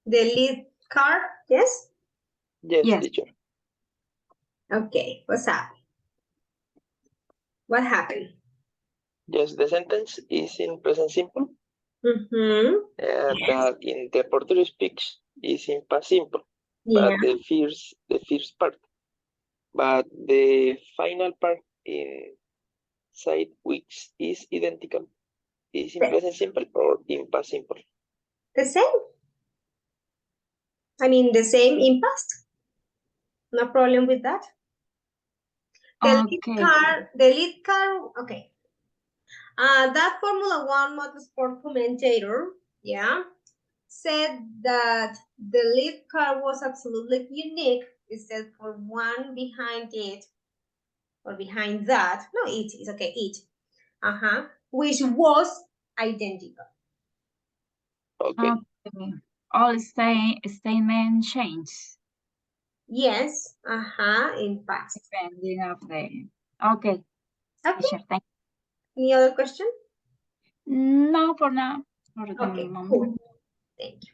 The lead card, yes?
Yes, teacher.
Okay, what's up? What happened?
Yes, the sentence is in present simple.
Mm-hmm.
That in the Portuguese speaks is in past simple.
Yeah.
But the first part. But the final part in side weeks is identical. Is in present simple or in past simple?
The same. I mean, the same in past. No problem with that. The lead car, okay. That Formula One motorsport commentator, yeah, said that the lead car was absolutely unique, except for one behind it. or behind that. No, it is okay. It. Which was identical.
Okay.
Okay. All statement change
Yes. In past.
depending of the. Okay.
Okay.
Teacher, thank
Any other question?
No, for now. For the
Okay.
moment.
Cool. Thank you.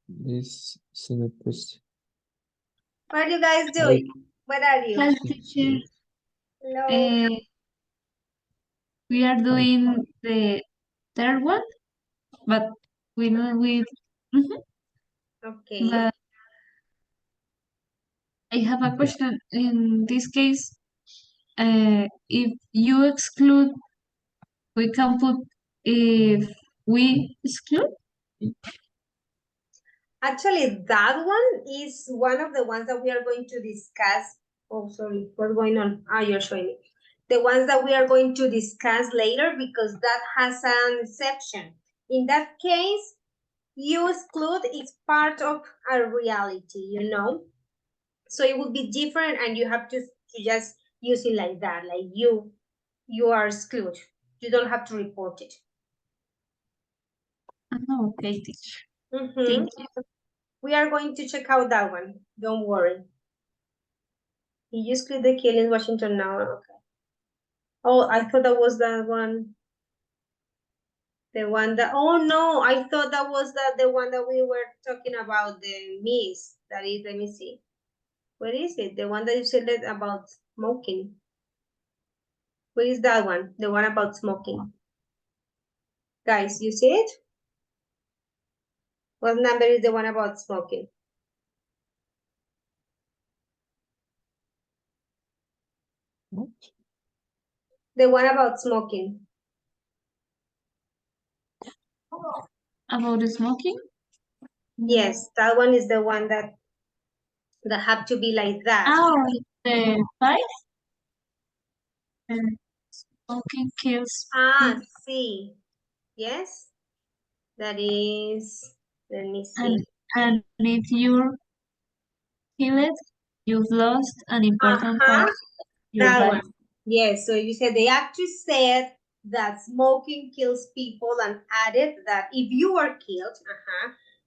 This is a question.
What are you guys doing? What are you?
Hello, teacher.
Hello.
We are doing the third one, but we know
Okay.
but I have a question. In this case, if you exclude, we can put if we exclude.
Actually, that one is one of the ones that we are going to discuss. Oh, sorry, what's going on? Ah, you're showing me. The ones that we are going to discuss later because that has an exception. In that case, you exclude is part of a reality, you know? So it would be different and you have to just use it like that, like you are excluded. You don't have to report it.
Oh, okay, teacher.
Mm-hmm.
Thank you.
We are going to check out that one. Don't worry. You just click the Killing Washington now. Okay. Oh, I thought that was the one. The one that, oh no, I thought that was the one that we were talking about, the Miss. That is, let me see. Where is it? The one that you said about smoking. Where is that one? The one about smoking. Guys, you see it? What number is the one about smoking?
What?
The one about smoking.
About the smoking?
Yes, that one is the one that have to be like that.
Oh, the five? Smoking kills.
Ah, see. Yes. That is, let me see.
And if you kill it, you've lost an important part of your
That
body.
one. Yes, so you said the actress said that smoking kills people and added that if you are killed,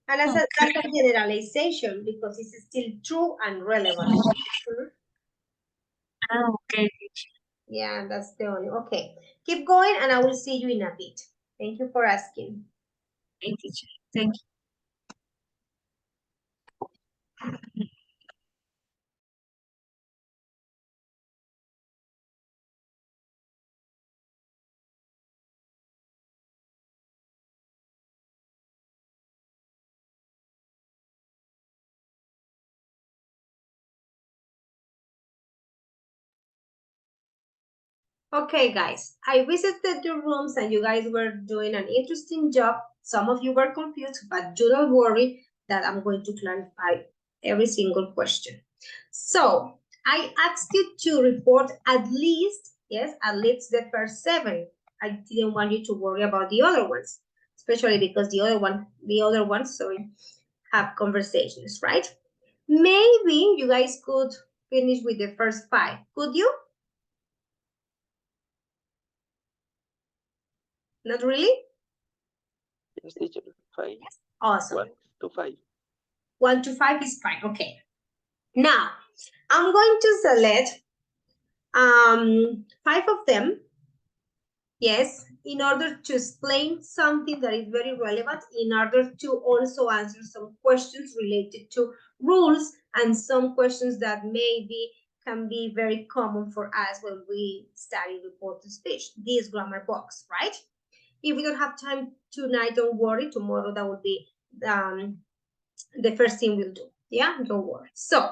and that's a generalization because it's still true and relevant.
Okay.
Yeah, that's the only. Okay, keep going and I will see you in a bit. Thank you for asking.
Okay, teacher. Thank you.
Okay, guys, I visited your rooms and you guys were doing an interesting job. Some of you were confused, but do not worry that I'm going to clarify every single question. So I asked you to report at least, yes, at least the first 7. I didn't want you to worry about the other ones, especially because the other ones, sorry, have conversations, right? Maybe you guys could finish with the first 5. Could you? Not really?
Yes, teacher. 5.
Awesome.
1 to 5.
1 to 5 is fine. Okay. Now, I'm going to select 5 of them. Yes, in order to explain something that is very relevant, in order to also answer some questions related to rules and some questions that maybe can be very common for us when we study report to speech, this grammar box, right? If we don't have time tonight, don't worry. Tomorrow that will be the first thing we'll do. Yeah, don't worry. So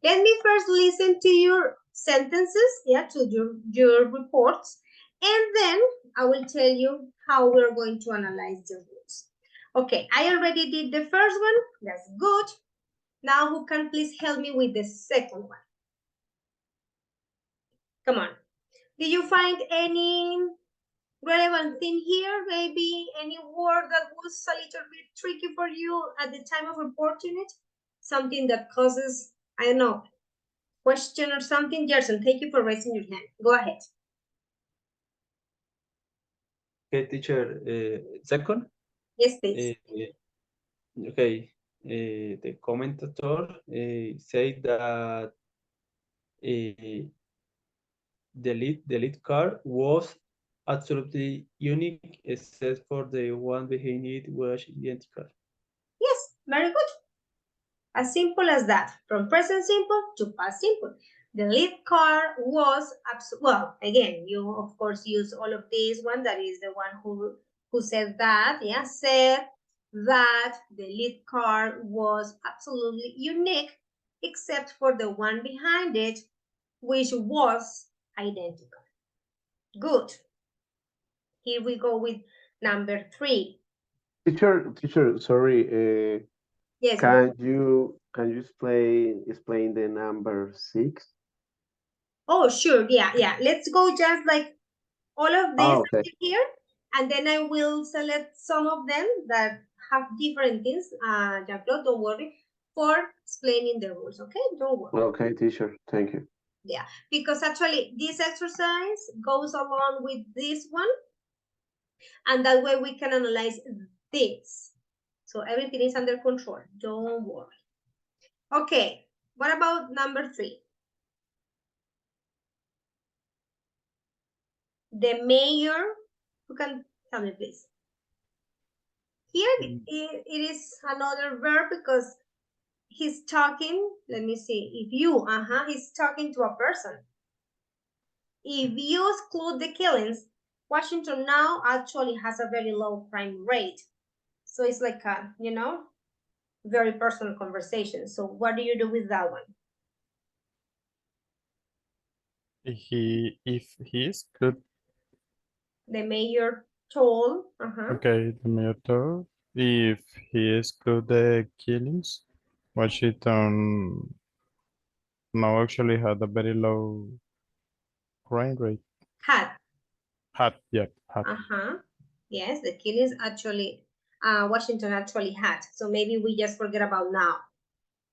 let me first listen to your sentences, yeah, to your reports, and then I will tell you how we're going to analyze the rules. Okay, I already did the first one. That's good. Now, who can please help me with the second one? Come on. Did you find any relevant thing here? Maybe any word that was a little bit tricky for you at the time of reporting it? Something that causes, I don't know, question or something? Gerson, thank you for raising your hand. Go ahead.
Okay, teacher. Second?
Yes, please.
Okay. The commentator said that the lead car was absolutely unique, except for the one behind it was identical.
Yes, very good. As simple as that, from present simple to past simple. The lead car was, well, again, you of course use all of these one, that is the one who said that, yeah, said that the lead car was absolutely unique, except for the one behind it, which was identical. Good. Here we go with number 3.
Teacher, sorry.
Yes.
Can you explain the number 6?
Oh, sure. Yeah. Let's go just like all of this
Okay.
here, and then I will select some of them that have different things. Jean-Claude, don't worry for explaining the rules, okay? Don't worry.
Okay, teacher. Thank you.
Yeah, because actually this exercise goes along with this one, and that way we can analyze this. So everything is under control. Don't worry. Okay, what about number 3? The mayor, who can tell me please? Here it is another verb because he's talking. Let me see. If you, he's talking to a person. If you exclude the killings, Washington now actually has a very low crime rate. So it's like a, very personal conversation. So what do you do with that one?
If he is good.
The mayor told.
Okay, the mayor told if he exclude the killings, Washington now actually had a very low crime rate.
Had.
Had.
Yes, the killings actually, Washington actually had. So maybe we just forget about now,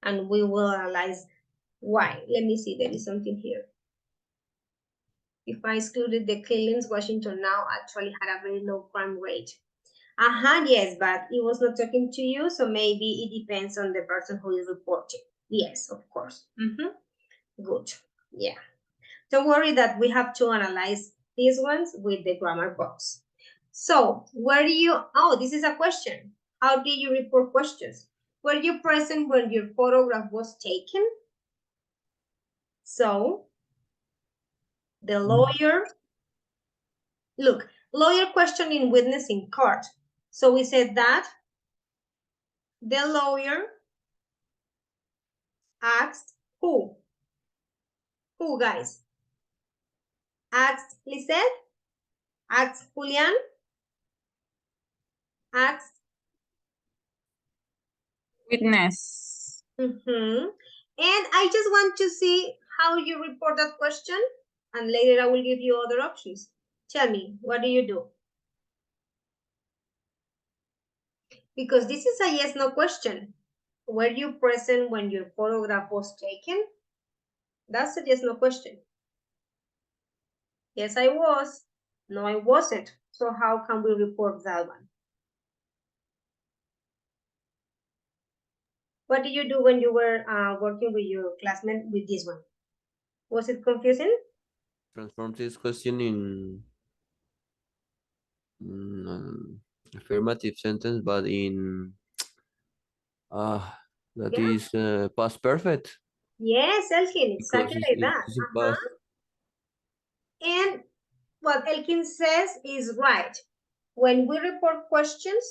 and we will analyze why. Let me see. There is something here. If I excluded the killings, Washington now actually had a very low crime rate. Yes, but it was not talking to you, so maybe it depends on the person who is reporting. Yes, of course. Good. Yeah. Don't worry that we have to analyze these ones with the grammar box. So, this is a question. How did you report questions? Were you present when your photograph was taken? So, the lawyer, look, lawyer questioning witness in court. So we said that the lawyer asked who? Who, guys? Asked Lisette? Asked Julian? Asked?
Witness.
And I just want to see how you report that question, and later I will give you other options. Tell me, what do you do? Because this is a yes-no question. Were you present when your photograph was taken? That's a yes-no question. Yes, I was. No, I wasn't. So how can we report that one? What did you do when you were working with your classmate with this one? Was it confusing?
Transform this question in affirmative sentence, but in that is past perfect.
Yes, Elkin, exactly like that.
It's in past.
And what Elkin says is right. When we report questions,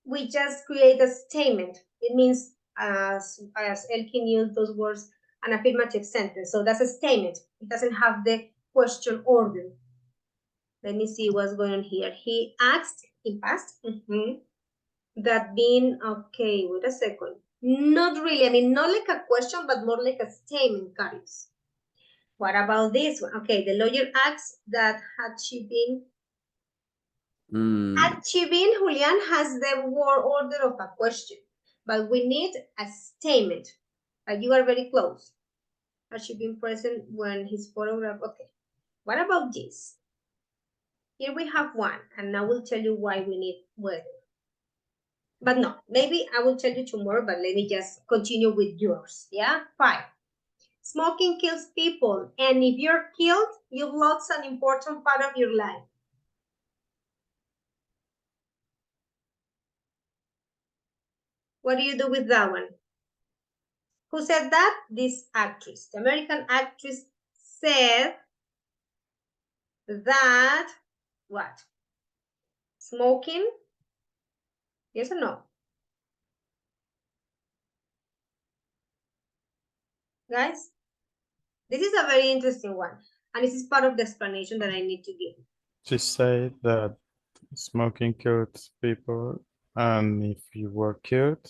we just create a statement. It means, as Elkin used those words, an affirmative sentence. So that's a statement. It doesn't have the question order. Let me see what's going on here. He asked in past. That being, okay, wait a second. Not really. I mean, not like a question, but more like a statement, Carlos. What about this one? Okay, the lawyer asks that had she been, Julian has the word order of a question, but we need a statement. But you are very close. Had she been present when his photograph? Okay. What about this? Here we have one, and I will tell you why we need whether. But no, maybe I will tell you tomorrow, but let me just continue with yours. Yeah, 5. Smoking kills people, and if you're killed, you've lost an important part of your life. What do you do with that one? Who said that? This actress. The American actress said that what? Smoking? Yes or no? Guys, this is a very interesting one. And this is part of the explanation that I need to give.
She said that smoking kills people, and if you were killed,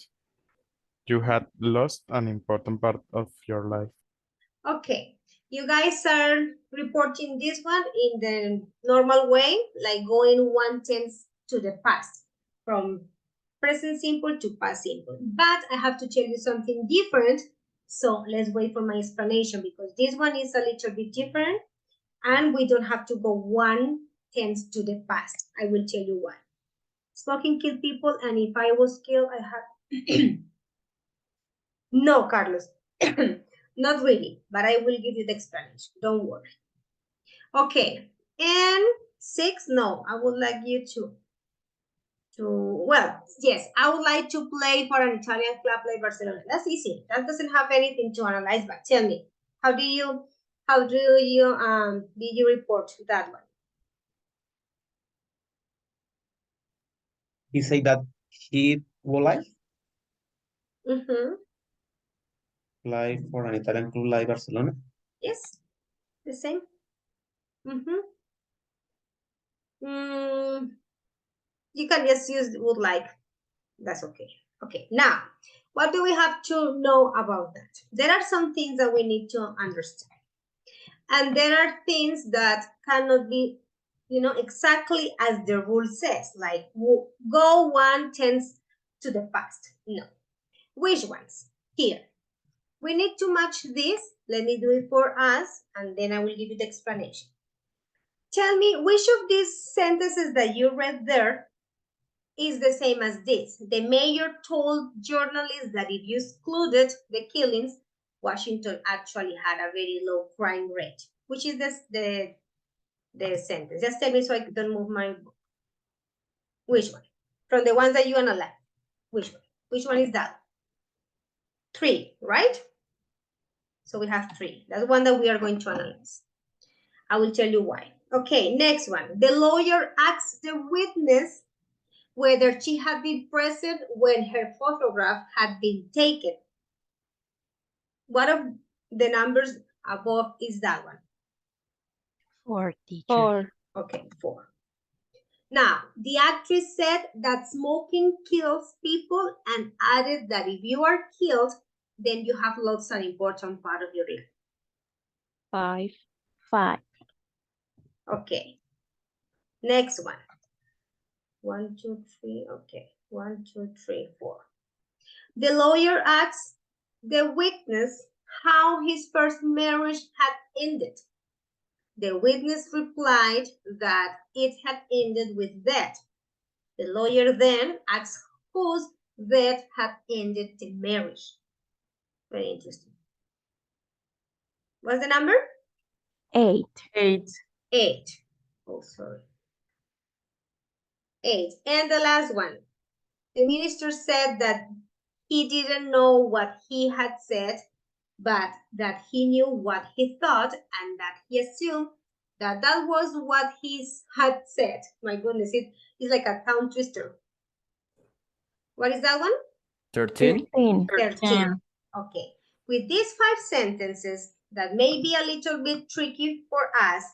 you had lost an important part of your life.
Okay, you guys are reporting this one in the normal way, like going 1/10 to the past, from present simple to past simple. But I have to tell you something different, so let's wait for my explanation because this one is a little bit different and we don't have to go 1/10 to the past. I will tell you why. Smoking kills people, and if I was killed, I had... No, Carlos. Not really, but I will give you the explanation. Don't worry. Okay, and 6, no, I would like you well, yes, I would like to play for an Italian club like Barcelona. That's easy. That doesn't have anything to analyze, but tell me, how do you did you report that one?
He said that he would
Mm-hmm.
play for an Italian club like Barcelona.
Yes, the same. Mm-hmm. You can just use would like. That's okay. Okay, now, what do we have to know about that? There are some things that we need to understand. And there are things that cannot be, exactly as the rule says, like go 1/10 to the past. No. Which ones? Here. We need to match this. Let me do it for us, and then I will give you the explanation. Tell me which of these sentences that you read there is the same as this. The mayor told journalists that if you excluded the killings, Washington actually had a very low crime rate. Which is the sentence? Just tell me so I don't move my book. Which one? From the ones that you analyze. Which one? Which one is that? 3, right? So we have 3. That's one that we are going to analyze. I will tell you why. Okay, next one. The lawyer asks the witness whether she had been present when her photograph had been taken. What of the numbers above is that one?
4, teacher.
4.
Okay, 4. Now, the actress said that smoking kills people and added that if you are killed, then you have lost an important part of your life.
5. 5.
Okay. Next one. 1, 2, 3. Okay. 1, 2, 3, 4. The lawyer asks the witness how his first marriage had ended. The witness replied that it had ended with death. The lawyer then asks whose death had ended the marriage. Very interesting. What's the number?
8.
8.
8. Oh, sorry. 8. And the last one. The minister said that he didn't know what he had said, but that he knew what he thought and that he assumed that that was what he had said. My goodness, it's like a tongue twister. What is that one?
13.
13. Okay. With these 5 sentences that may be a little bit tricky for us,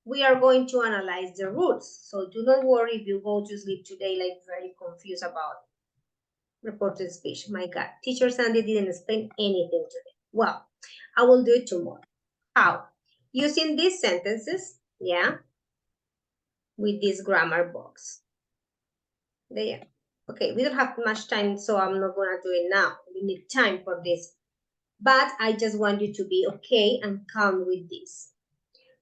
we are going to analyze the rules. So do not worry if you go to sleep today like very confused about reported speech. My God, Teacher Sandy didn't explain anything today. Well, I will do it tomorrow. How? Using these sentences, yeah, with this grammar box. There. Okay, we don't have much time, so I'm not gonna do it now. We need time for this. But I just want you to be okay and calm with this.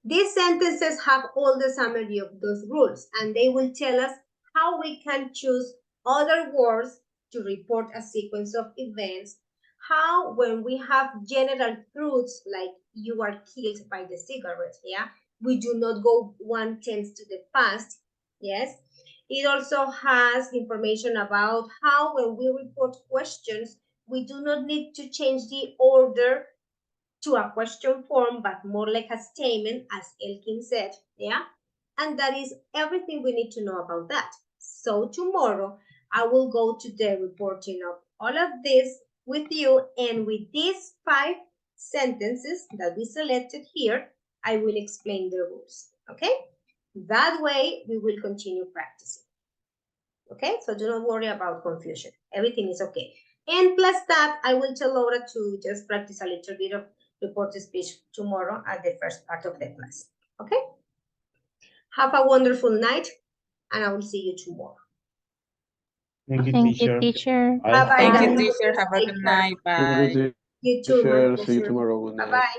These sentences have all the summary of those rules, and they will tell us how we can choose other words to report a sequence of events, how when we have general truths like you are killed by the cigarette, yeah, we do not go 1/10 to the past, yes, It also has information about how when we report questions, we do not need to change the order to a question form, but more like a statement, as Elkin said, yeah? And that is everything we need to know about that. So tomorrow, I will go to the reporting of all of this with you, and with these 5 sentences that we selected here, I will explain the rules, okay? That way, we will continue practicing. Okay, so do not worry about confusion. Everything is okay. And plus that, I will tell Laura to just practice a little bit of report speech tomorrow at the first part of the class. Okay? Have a wonderful night, and I will see you tomorrow.
Thank you,
Thank you,
teacher.
teacher.
Bye-bye.
Thank you,
Bye.
teacher. Have a good night.
Thank
Bye.
you,
You too, my
teacher. See you
pleasure.
tomorrow. Good night.
Bye-bye.